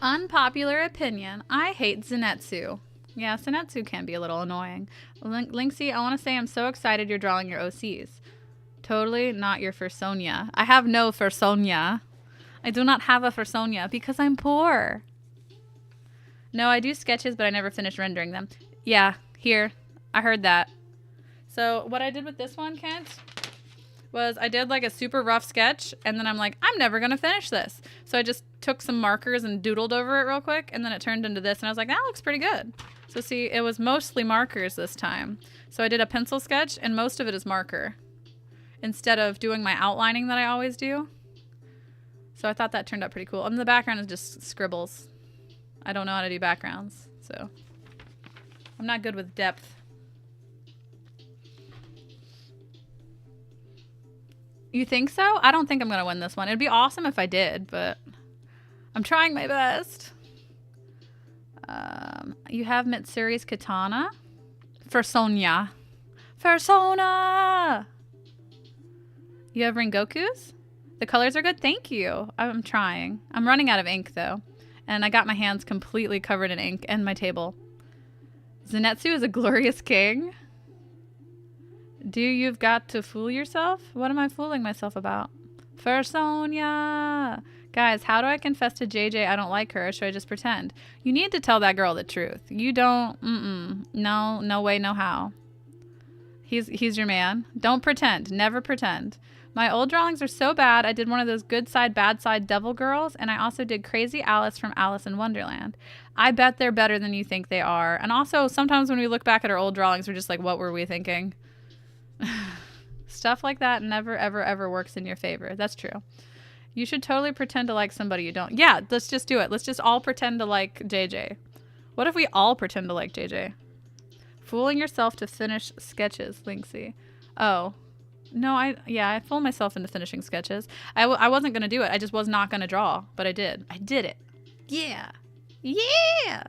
Unpopular opinion. I hate Zenitsu. Yeah, Zenitsu can be a little annoying. Linksy, I want to say I'm so excited you're drawing your OCs. Totally not your fursonia. I have no fursonia. I do not have a fursonia because I'm poor. No, I do sketches, but I never finish rendering them. Yeah, here. I heard that. So what I did with this one, Kent, was I did like a super rough sketch, and then I'm like, I'm never going to finish this. So I just took some markers and doodled over it real quick, and then it turned into this, and I was like, that looks pretty good. So see, it was mostly markers this time. So I did a pencil sketch, and most of it is marker, instead of doing my outlining that I always do. So I thought that turned out pretty cool. And the background is just scribbles. I don't know how to do backgrounds, so I'm not good with depth. You think so? I don't think I'm going to win this one. It'd be awesome if I did, but I'm trying my best. You have Mitsuri's katana. Fursonia. Fursona! You have Rengoku's? The colors are good? Thank you. I'm trying. I'm running out of ink, though. And I got my hands completely covered in ink and my table. Zenitsu is a glorious king. Do you've got to fool yourself? What am I fooling myself about? Fursonia! Guys, how do I confess to JJ I don't like her, or should I just pretend? You need to tell that girl the truth. You don't... No, no way, no how. He's your man. Don't pretend. Never pretend. My old drawings are so bad, I did one of those good side, bad side devil girls, and I also did Crazy Alice from Alice in Wonderland. I bet they're better than you think they are. And also, sometimes when we look back at our old drawings, we're just like, what were we thinking? Stuff like that never, ever, ever works in your favor. That's true. You should totally pretend to like somebody you don't. Yeah, let's just do it. Let's just all pretend to like JJ. What if we all pretend to like JJ? Fooling yourself to finish sketches, Linksy. Oh. No, I fooled myself into finishing sketches. I wasn't going to do it. I just was not going to draw, but I did. I did it. Yeah. Yeah.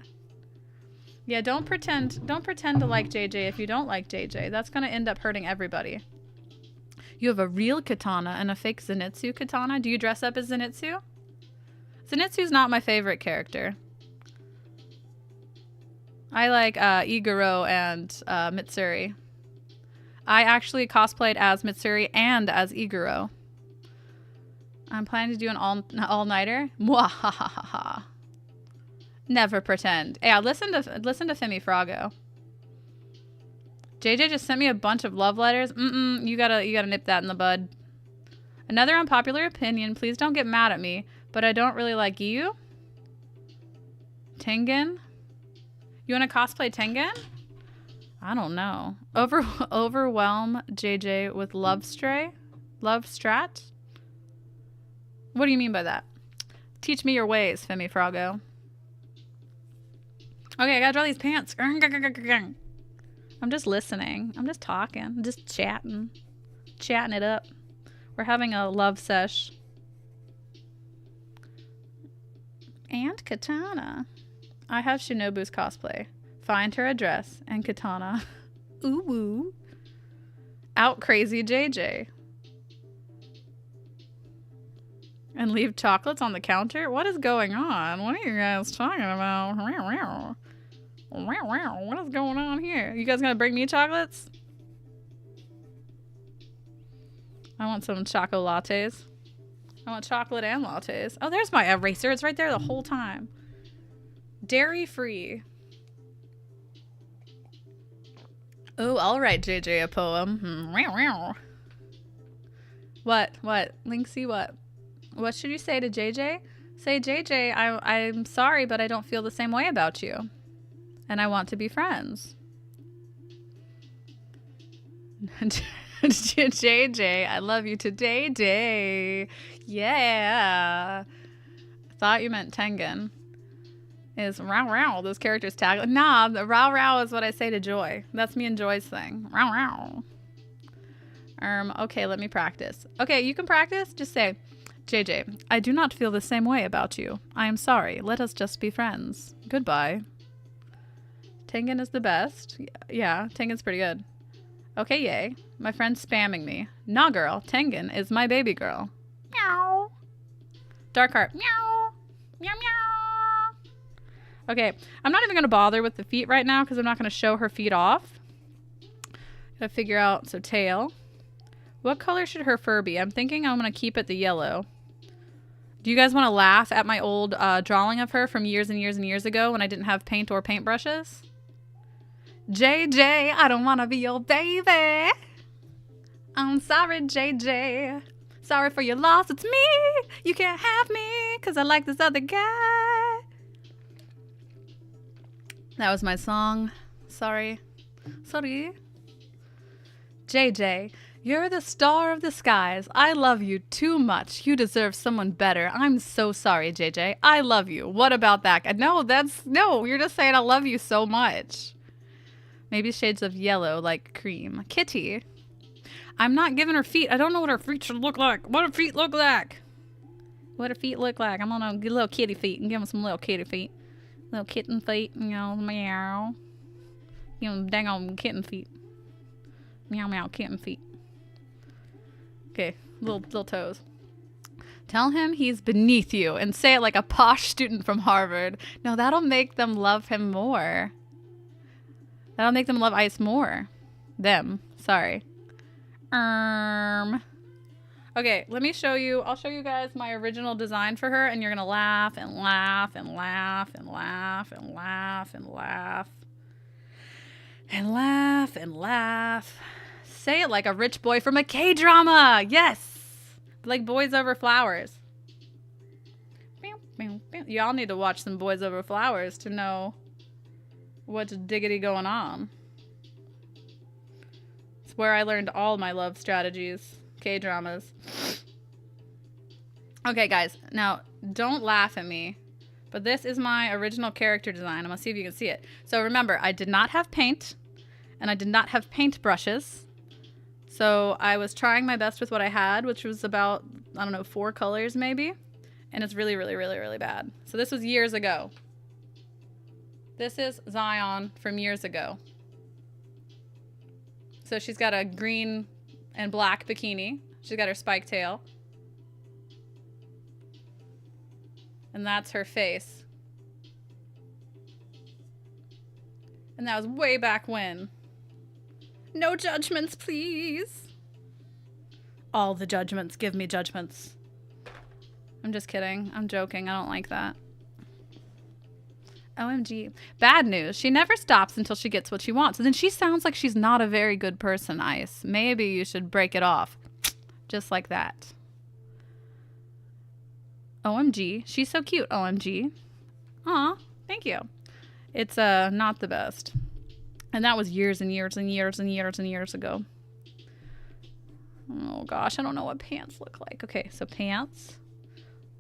Yeah, don't pretend to like JJ if you don't like JJ. That's going to end up hurting everybody. You have a real katana and a fake Zenitsu katana. Do you dress up as Zenitsu? Zenitsu's not my favorite character. I like Iguro and Mitsuri. I actually cosplayed as Mitsuri and as Iguro. I'm planning to do an all-nighter. Mwahahaha. Never pretend. Yeah, listen to Femi Frago. JJ just sent me a bunch of love letters. You gotta nip that in the bud. Another unpopular opinion. Please don't get mad at me, but I don't really like you. Tengen? You want to cosplay Tengen? I don't know. Overwhelm JJ with love strat? What do you mean by that? Teach me your ways, Femi Frago. Okay, I gotta draw these pants. I'm just listening. I'm just talking. I'm just chatting. Chatting it up. We're having a love sesh. And katana. I have Shinobu's cosplay. Find her address and katana. Ooh woo. Out crazy JJ. And leave chocolates on the counter? What is going on? What are you guys talking about? What is going on here? You guys gonna bring me chocolates? I want some choco lattes. I want chocolate and lattes. Oh, there's my eraser. It's right there the whole time. Dairy free. Oh, I'll write JJ a poem. What? Linksy, what? What should you say to JJ? Say, JJ, I'm sorry, but I don't feel the same way about you. And I want to be friends. JJ, I love you today, day. Yeah. Thought you meant Tengen. Is row row this character's tag? Nah, the row row is what I say to Joy. That's me and Joy's thing. Row row. Okay, let me practice. Okay, you can practice. Just say, JJ, I do not feel the same way about you. I am sorry. Let us just be friends. Goodbye. Tengen is the best. Yeah, Tengen's pretty good. Okay, yay. My friend's spamming me. Nah, girl. Tengen is my baby girl. Meow. Darkheart. Meow. Meow, meow. Okay, I'm not even going to bother with the feet right now because I'm not going to show her feet off. Gotta figure out, so tail. What color should her fur be? I'm thinking I'm going to keep it the yellow. Do you guys want to laugh at my old drawing of her from years and years and years ago when I didn't have paint or paintbrushes? JJ, I don't want to be your baby. I'm sorry, JJ. Sorry for your loss, it's me. You can't have me because I like this other guy. That was my song. Sorry. Sorry. JJ, you're the star of the skies. I love you too much. You deserve someone better. I'm so sorry, JJ. I love you. What about that? No, you're just saying I love you so much. Maybe shades of yellow like cream. Kitty. I'm not giving her feet. I don't know what her feet should look like. What her feet look like? What her feet look like? I'm gonna get little kitty feet and give them some little kitty feet. Little kitten feet, you know, meow. Give them dang on kitten feet. Meow meow kitten feet. Okay, little toes. Tell him he's beneath you and say it like a posh student from Harvard. No, that'll make them love him more. That'll make them love ice more. Them. Sorry. Okay, let me show you. I'll show you guys my original design for her, and you're gonna laugh and laugh and laugh and laugh and laugh and laugh and laugh and laugh. Say it like a rich boy from a K-drama. Yes, like Boys Over Flowers. Y'all need to watch some Boys Over Flowers to know what's diggity going on. It's where I learned all my love strategies. K-dramas. Okay, guys. Now, don't laugh at me. But this is my original character design. I'm going to see if you can see it. So remember, I did not have paint. And I did not have paint brushes. So I was trying my best with what I had, which was about, I don't know, 4 colors maybe. And it's really, really, really, really bad. So this was years ago. This is Zion from years ago. So she's got a green and black bikini. She's got her spike tail. And that's her face. And that was way back when. No judgments, please. All the judgments. Give me judgments. I'm just kidding. I'm joking. I don't like that. OMG. Bad news. She never stops until she gets what she wants. And then she sounds like she's not a very good person, Ice. Maybe you should break it off. Just like that. OMG. She's so cute. OMG. Aw. Thank you. It's not the best. And that was years and years and years and years and years ago. Oh gosh. I don't know what pants look like. Okay. So pants.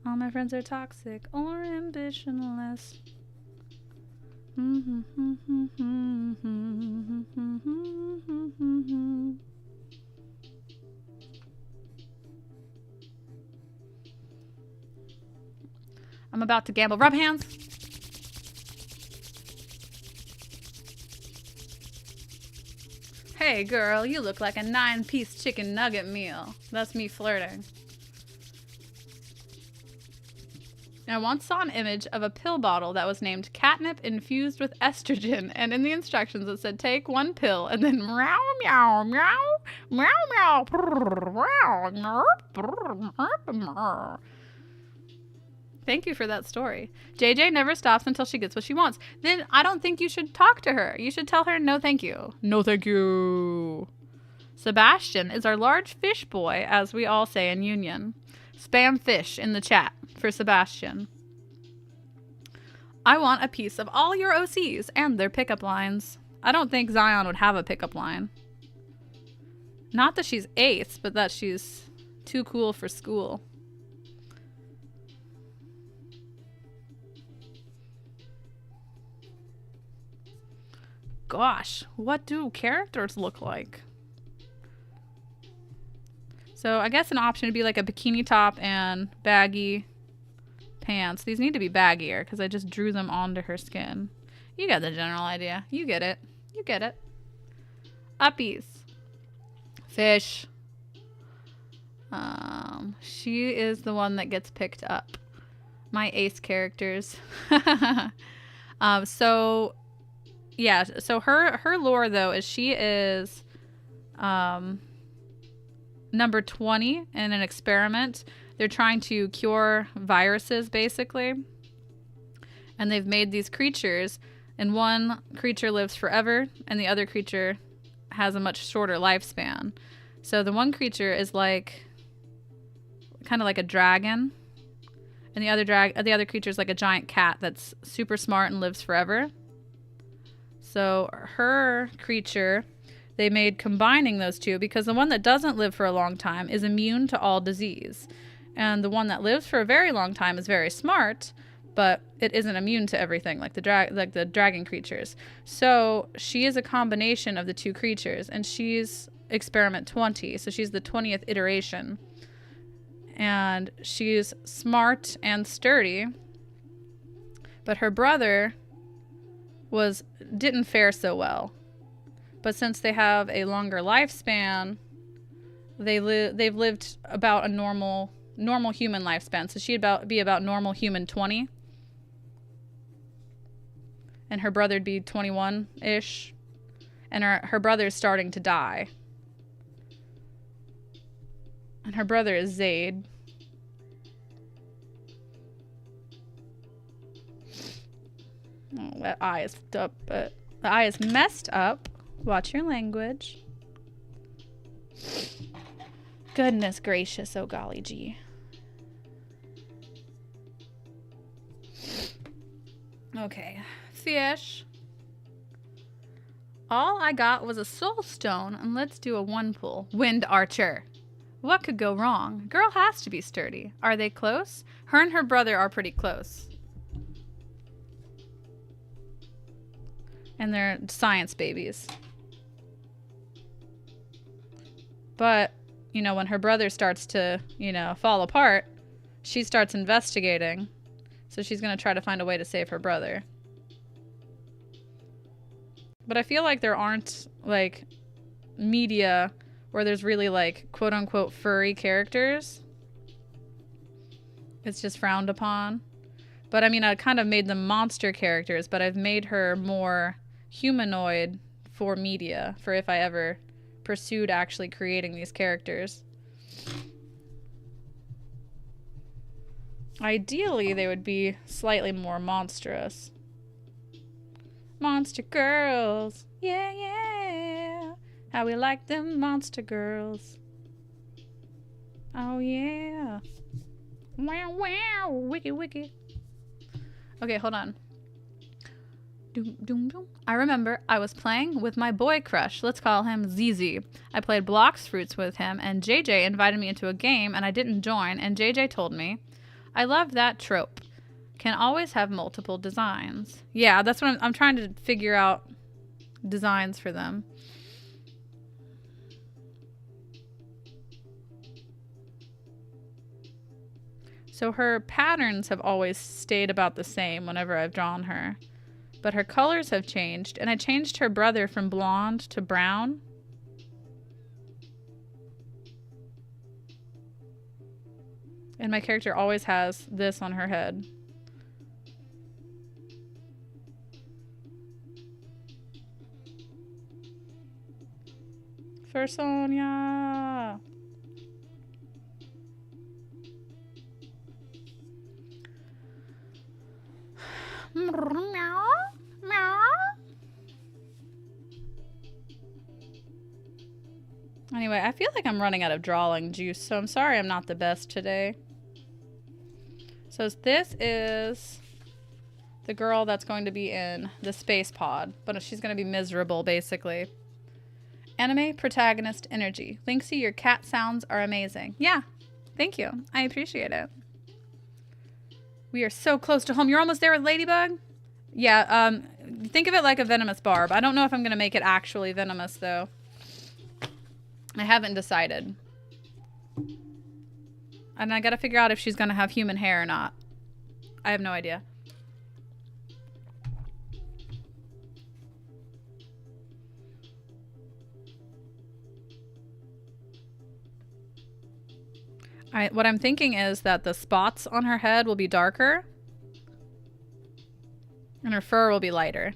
All my friends are toxic or ambitionless. I'm about to gamble. Rub hands. Hey girl, you look like a 9-piece chicken nugget meal. That's me flirting. I once saw an image of a pill bottle that was named catnip infused with estrogen, and in the instructions it said take 1 pill and then meow meow meow meow meow. Thank you for that story. JJ never stops until she gets what she wants. Then I don't think you should talk to her. You should tell her no thank you. No thank you. Sebastian is our large fish boy, as we all say in Union. Spam fish in the chat for Sebastian. I want a piece of all your OCs and their pickup lines. I don't think Zion would have a pickup line. Not that she's ace, but that she's too cool for school. Gosh, what do characters look like? So I guess an option would be like a bikini top and baggy pants. These need to be baggier because I just drew them onto her skin. You get the general idea. You get it. You get it. Uppies. Fish. She is the one that gets picked up. My ace characters. So yeah, so her lore though is she is number 20 in an experiment. They're trying to cure viruses, basically. And they've made these creatures, and one creature lives forever, and the other creature has a much shorter lifespan. So the one creature is like, kind of like a dragon, and the other creature is like a giant cat that's super smart and lives forever. So her creature, they made combining those two, because the one that doesn't live for a long time is immune to all disease. And the one that lives for a very long time is very smart, but it isn't immune to everything like the dragon creatures. So she is a combination of the two creatures, and she's experiment 20. So she's the 20th iteration. And she's smart and sturdy. But her brother didn't fare so well. But since they have a longer lifespan, they've lived about a normal human lifespan. So she'd be about normal human 20. And her brother'd be 21-ish. And her brother's starting to die. And her brother is Zaid. Oh, that eye is fucked up. But the eye is messed up. Watch your language. Goodness gracious, oh golly gee. Okay, fish. All I got was a soul stone, and let's do a one pull. Wind archer. What could go wrong? Girl has to be sturdy. Are they close? Her and her brother are pretty close. And they're science babies. But, you know, when her brother starts to, you know, fall apart, she starts investigating. So she's going to try to find a way to save her brother. But I feel like there aren't, like, media where there's really, like, quote-unquote furry characters. It's just frowned upon. But, I mean, I kind of made them monster characters, but I've made her more humanoid for media, for if I ever pursued actually creating these characters. Ideally, they would be slightly more monstrous. Monster girls. Yeah, yeah. How we like them monster girls. Oh, yeah. Wow, wow. Wiki, wiki. Okay, hold on. Doom, doom, doom. I remember I was playing with my boy crush. Let's call him ZZ. I played Blocks Fruits with him, and JJ invited me into a game, and I didn't join, and JJ told me, I love that trope. Can always have multiple designs. Yeah, that's what I'm trying to figure out designs for them. So her patterns have always stayed about the same whenever I've drawn her. But her colors have changed, and I changed her brother from blonde to brown. And my character always has this on her head. For Sonia. Meow, meow. Anyway, I feel like I'm running out of drawing juice, so I'm sorry I'm not the best today. So this is the girl that's going to be in the space pod, but she's going to be miserable, basically. Anime protagonist energy. Linksy, your cat sounds are amazing. Yeah, thank you. I appreciate it. We are so close to home. You're almost there with Ladybug? Yeah, think of it like a venomous barb. I don't know if I'm going to make it actually venomous, though. I haven't decided. And I got to figure out if she's going to have human hair or not. I have no idea. What I'm thinking is that the spots on her head will be darker and her fur will be lighter.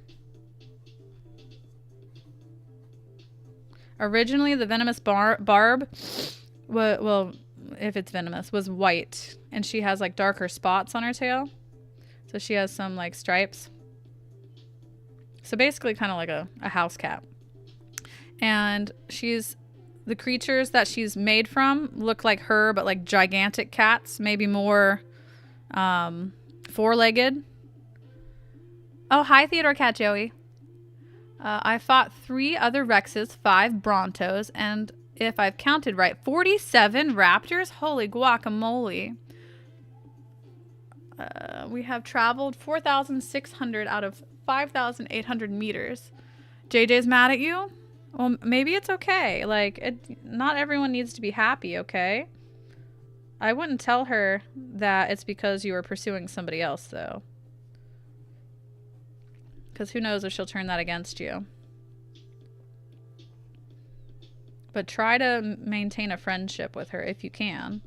Originally, the venomous barb well, if it's venomous, was white. And she has like darker spots on her tail. So she has some like stripes. So basically kind of like a house cat. And the creatures that she's made from look like her, but like gigantic cats, maybe more four-legged. Oh, hi, Theodore Cat Joey. I fought 3 other Rexes, 5 Brontos, and if I've counted right, 47 Raptors? Holy guacamole. We have traveled 4,600 out of 5,800 meters. JJ's mad at you? Well, maybe it's okay. Like, not everyone needs to be happy, okay? I wouldn't tell her that it's because you were pursuing somebody else, though. Because who knows if she'll turn that against you. But try to maintain a friendship with her if you can.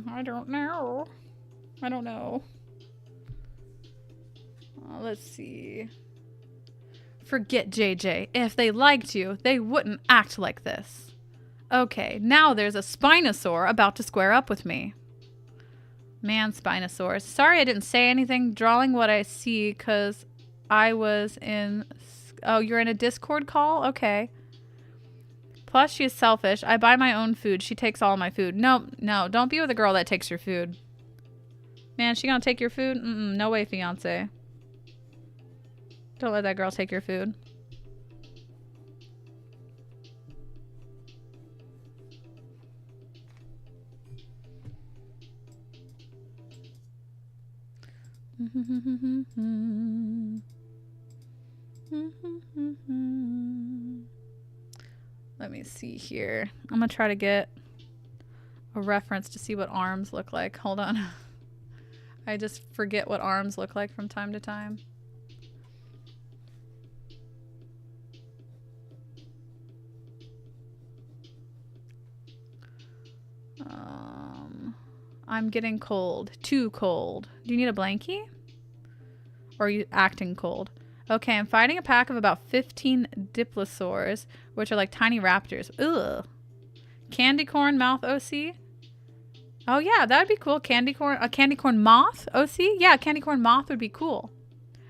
I don't know. I don't know. Let's see. Forget JJ. If they liked you, they wouldn't act like this. Okay, now there's a Spinosaur about to square up with me. Man, Spinosaurs. Sorry I didn't say anything, drawing what I see because I was in... Oh, you're in a Discord call? Okay. Plus, she is selfish. I buy my own food. She takes all my food. No, don't be with a girl that takes your food. Man, she gonna take your food? No way, fiance. Don't let that girl take your food. Let me see here. I'm gonna try to get a reference to see what arms look like. Hold on. I just forget what arms look like from time to time. I'm getting cold. Too cold. Do you need a blankie? Or are you acting cold? Okay, I'm fighting a pack of about 15 diplosaurs, which are like tiny raptors. Ugh. Candy corn mouth OC? Oh yeah, that would be cool. A candy corn moth OC? Yeah, candy corn moth would be cool.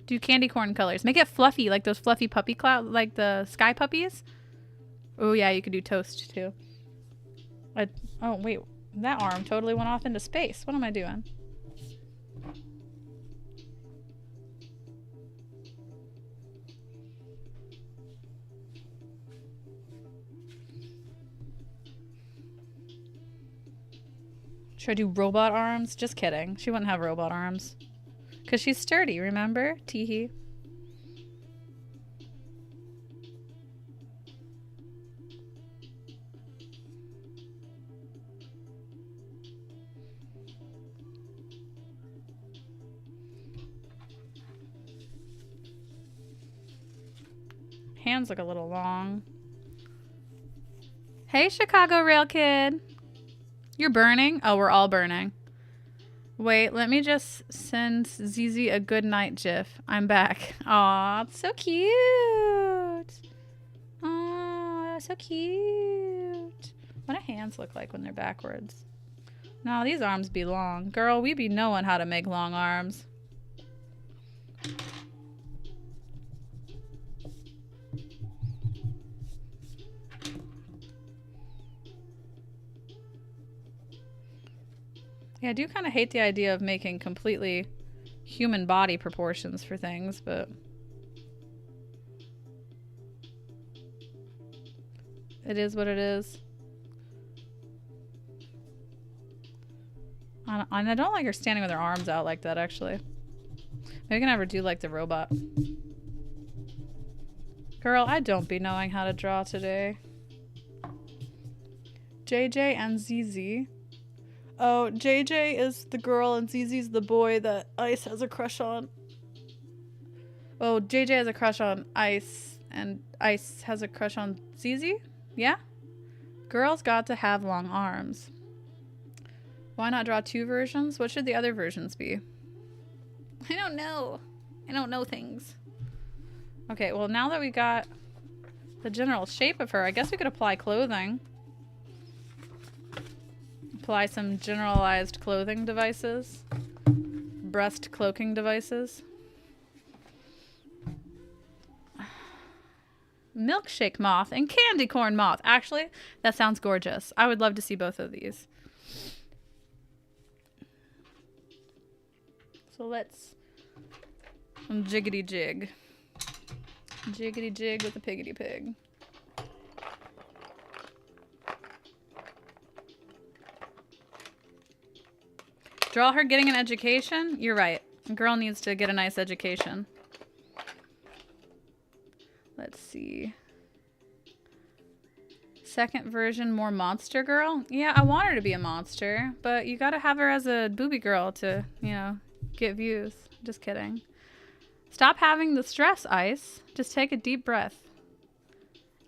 Do candy corn colors. Make it fluffy, like those fluffy puppy cloud, like the sky puppies. Oh yeah, you could do toast too. Oh wait, that arm totally went off into space. What am I doing? Should I do robot arms? Just kidding. She wouldn't have robot arms. Because she's sturdy, remember? Teehee. Hands look a little long. Hey, Chicago Rail Kid. You're burning? Oh, we're all burning. Wait, let me just send ZZ a good night gif. I'm back. Aw, it's so cute. Aw, so cute. What do hands look like when they're backwards? No, these arms be long. Girl, we be knowing how to make long arms. Yeah, I do kind of hate the idea of making completely human body proportions for things, but it is what it is. And I don't like her standing with her arms out like that, actually. Maybe we can have her do like the robot. Girl, I don't be knowing how to draw today. JJ and ZZ. Oh, JJ is the girl and ZZ's the boy that Ice has a crush on. Oh, JJ has a crush on Ice And Ice has a crush on ZZ? Yeah? Girls got to have long arms. Why not draw 2 versions? What should the other versions be? I don't know. I don't know things. Okay, well now that we got the general shape of her, I guess we could apply clothing. Apply some generalized clothing devices. Breast cloaking devices. Milkshake moth and candy corn moth. Actually, that sounds gorgeous. I would love to see both of these. So let's jiggity jig. Jiggity jig with the piggity pig. Draw her getting an education? You're right. A girl needs to get a nice education. Let's see. Second version, more monster girl? Yeah, I want her to be a monster, but you gotta have her as a booby girl to, you know, get views. Just kidding. Stop having the stress, Ice. Just take a deep breath.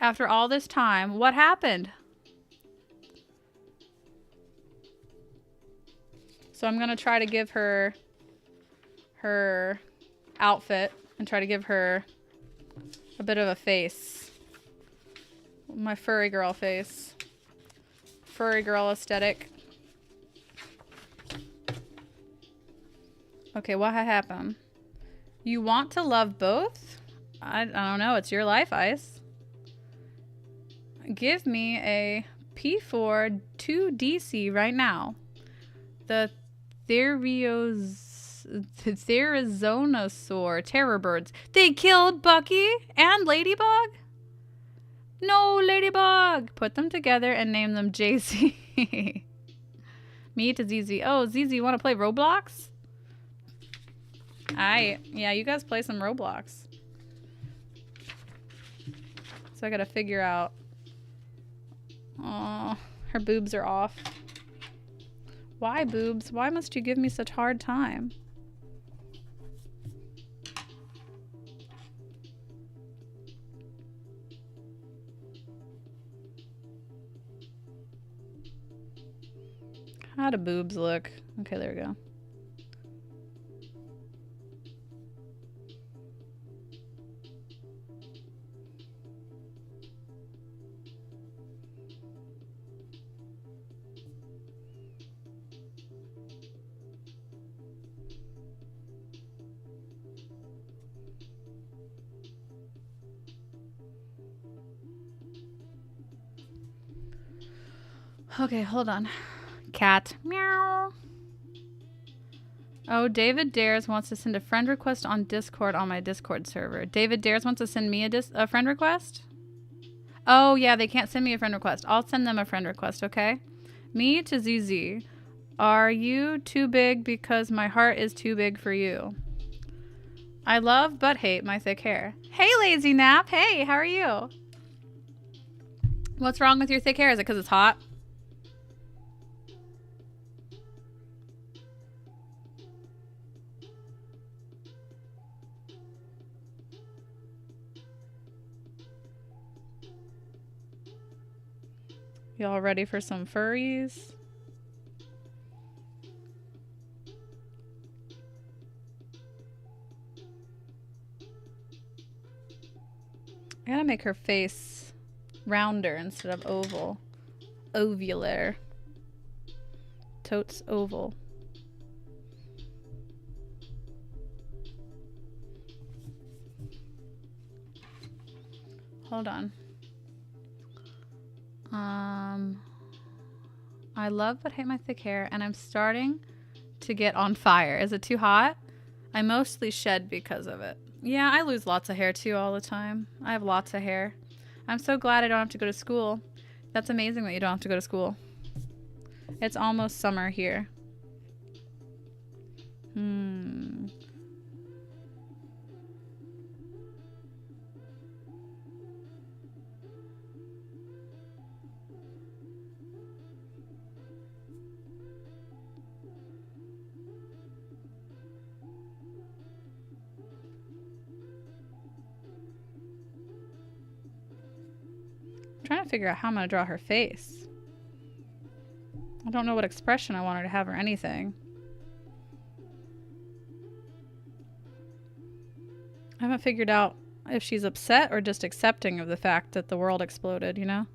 After all this time, what happened? So I'm gonna try to give her her outfit and try to give her a bit of a face. My furry girl face. Furry girl aesthetic. Okay, what happened? You want to love both? I don't know. It's your life, Ice. Give me a P4 2DC right now. The Therizonosaur terror birds. They killed Bucky and Ladybug? No, Ladybug! Put them together and name them JC. Me to ZZ. Oh, ZZ, you want to play Roblox? Yeah, you guys play some Roblox. So I gotta figure out. Oh, her boobs are off. Why, boobs? Why must you give me such hard time? How do boobs look? Okay, there we go. Okay, hold on. Cat. Meow. Oh, David Dares wants to send a friend request on Discord on my Discord server. David Dares wants to send me a friend request? Oh, yeah, they can't send me a friend request. I'll send them a friend request, okay? Me to ZZ. Are you too big because my heart is too big for you? I love but hate my thick hair. Hey, Lazy Nap. Hey, how are you? What's wrong with your thick hair? Is it because it's hot? Y'all ready for some furries? I gotta make her face rounder instead of oval. Ovular. Totes oval. Hold on. I love but hate my thick hair, and I'm starting to get on fire. Is it too hot? I mostly shed because of it. Yeah, I lose lots of hair too all the time. I have lots of hair. I'm so glad I don't have to go to school. That's amazing that you don't have to go to school. It's almost summer here. I'm trying to figure out how I'm going to draw her face. I don't know what expression I want her to have or anything. I haven't figured out if she's upset or just accepting of the fact that the world exploded, you know?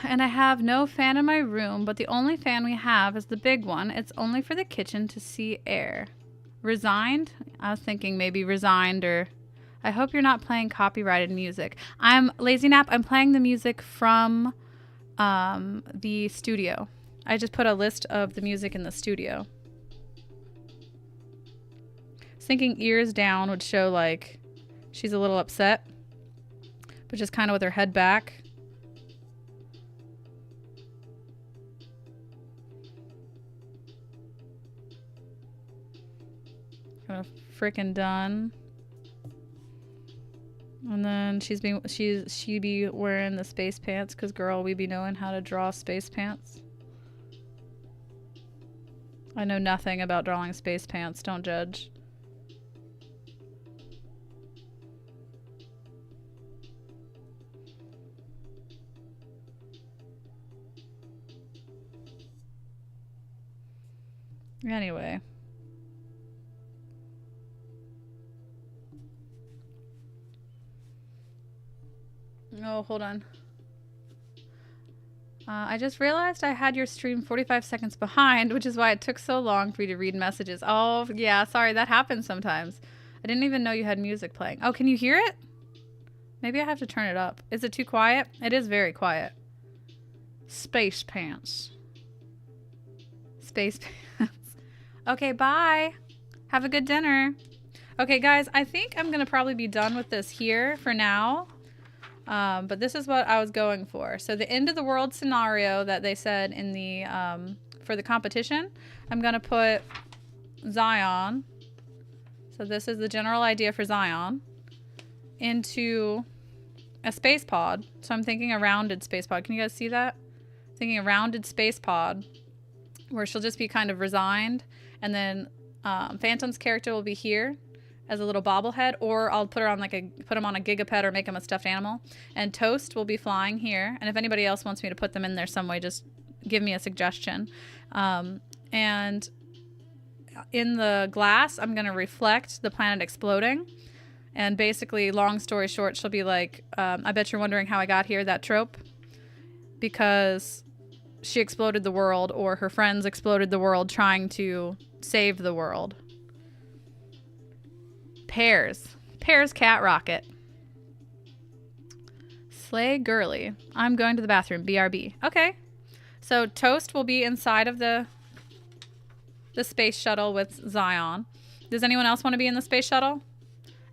And I have no fan in my room, but the only fan we have is the big one. It's only for the kitchen to see air. Resigned? I was thinking maybe resigned, or I hope you're not playing copyrighted music. I'm Lazy Nap. I'm playing the music from the studio. I just put a list of the music in the studio. I was thinking ears down would show like she's a little upset, but just kind of with her head back. Kind of freaking done. And then she'd be wearing the space pants, because girl, we be knowing how to draw space pants. I know nothing about drawing space pants, don't judge. Anyway. Oh, hold on. I just realized I had your stream 45 seconds behind, which is why it took so long for you to read messages. Oh, yeah, sorry, that happens sometimes. I didn't even know you had music playing. Oh, can you hear it? Maybe I have to turn it up. Is it too quiet? It is very quiet. Space pants. Space pants. Okay, bye. Have a good dinner. Okay, guys, I think I'm going to probably be done with this here for now. But this is what I was going for. So the end of the world scenario that they said in the for the competition, I'm gonna put Zion. So this is the general idea for Zion into a space pod. So I'm thinking a rounded space pod. Can you guys see that? Thinking a rounded space pod where she'll just be kind of resigned, and then Phantom's character will be here as a little bobblehead, or I'll put her on put him on a gigapet or make him a stuffed animal. And Toast will be flying here. And if anybody else wants me to put them in there some way, just give me a suggestion. And in the glass, I'm gonna reflect the planet exploding. And basically, long story short, she'll be like, I bet you're wondering how I got here, that trope. Because she exploded the world, or her friends exploded the world trying to save the world. Pears cat rocket. Slay girly. I'm going to the bathroom. BRB. Okay. So Toast will be inside of the space shuttle with Zion. Does anyone else want to be in the space shuttle?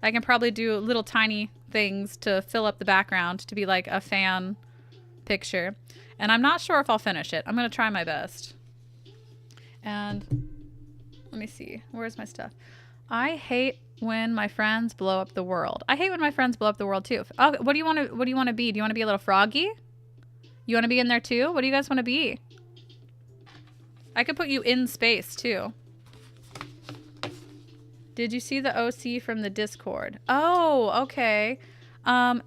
I can probably do little tiny things to fill up the background to be like a fan picture. And I'm not sure if I'll finish it. I'm going to try my best. And let me see. Where's my stuff? I hate when my friends blow up the world. I hate when my friends blow up the world too. Oh, what do you want to be? Do you want to be a little froggy? You want to be in there too? What do you guys want to be? I could put you in space too. Did you see the OC from the Discord? Oh, okay. I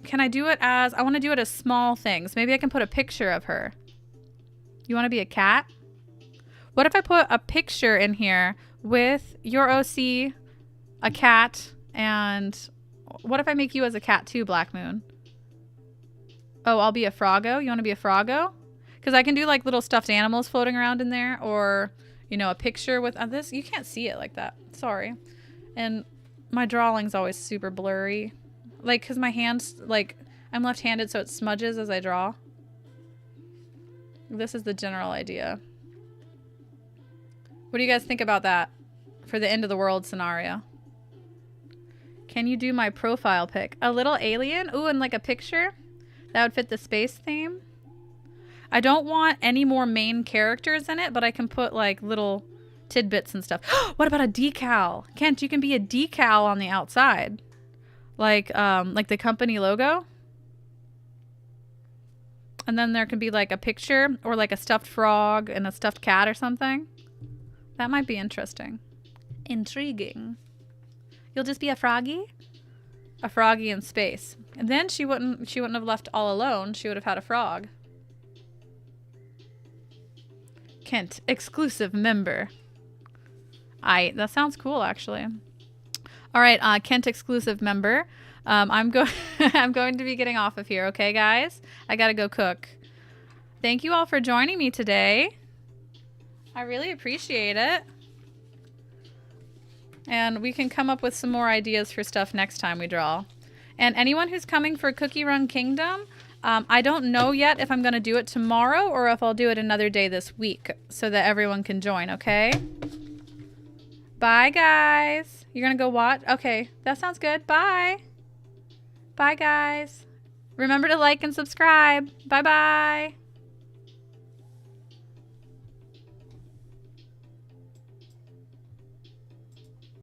want to do it as small things. Maybe I can put a picture of her. You want to be a cat? What if I put a picture in here with your OC, a cat, and what if I make you as a cat too, Black Moon? Oh, I'll be a Froggo. You want to be a Froggo? Because I can do like little stuffed animals floating around in there, or, you know, a picture with this. You can't see it like that. Sorry. And my drawing's always super blurry. Like, because my hands, like, I'm left-handed, so it smudges as I draw. This is the general idea. What do you guys think about that for the end of the world scenario? Can you do my profile pic? A little alien? Ooh, and like a picture? That would fit the space theme. I don't want any more main characters in it, but I can put like little tidbits and stuff. What about a decal? Kent, you can be a decal on the outside. Like the company logo. And then there can be like a picture or like a stuffed frog and a stuffed cat or something. That might be interesting. Intriguing. You'll just be a froggy? A froggy in space. And then she wouldn't have left all alone. She would have had a frog. Kent, exclusive member. That sounds cool, actually. All right, Kent exclusive member. I'm going to be getting off of here, okay, guys? I gotta go cook. Thank you all for joining me today. I really appreciate it. And we can come up with some more ideas for stuff next time we draw. And anyone who's coming for Cookie Run Kingdom, I don't know yet if I'm going to do it tomorrow or if I'll do it another day this week so that everyone can join, okay? Bye, guys. You're going to go watch? Okay, that sounds good. Bye. Bye, guys. Remember to like and subscribe. Bye-bye.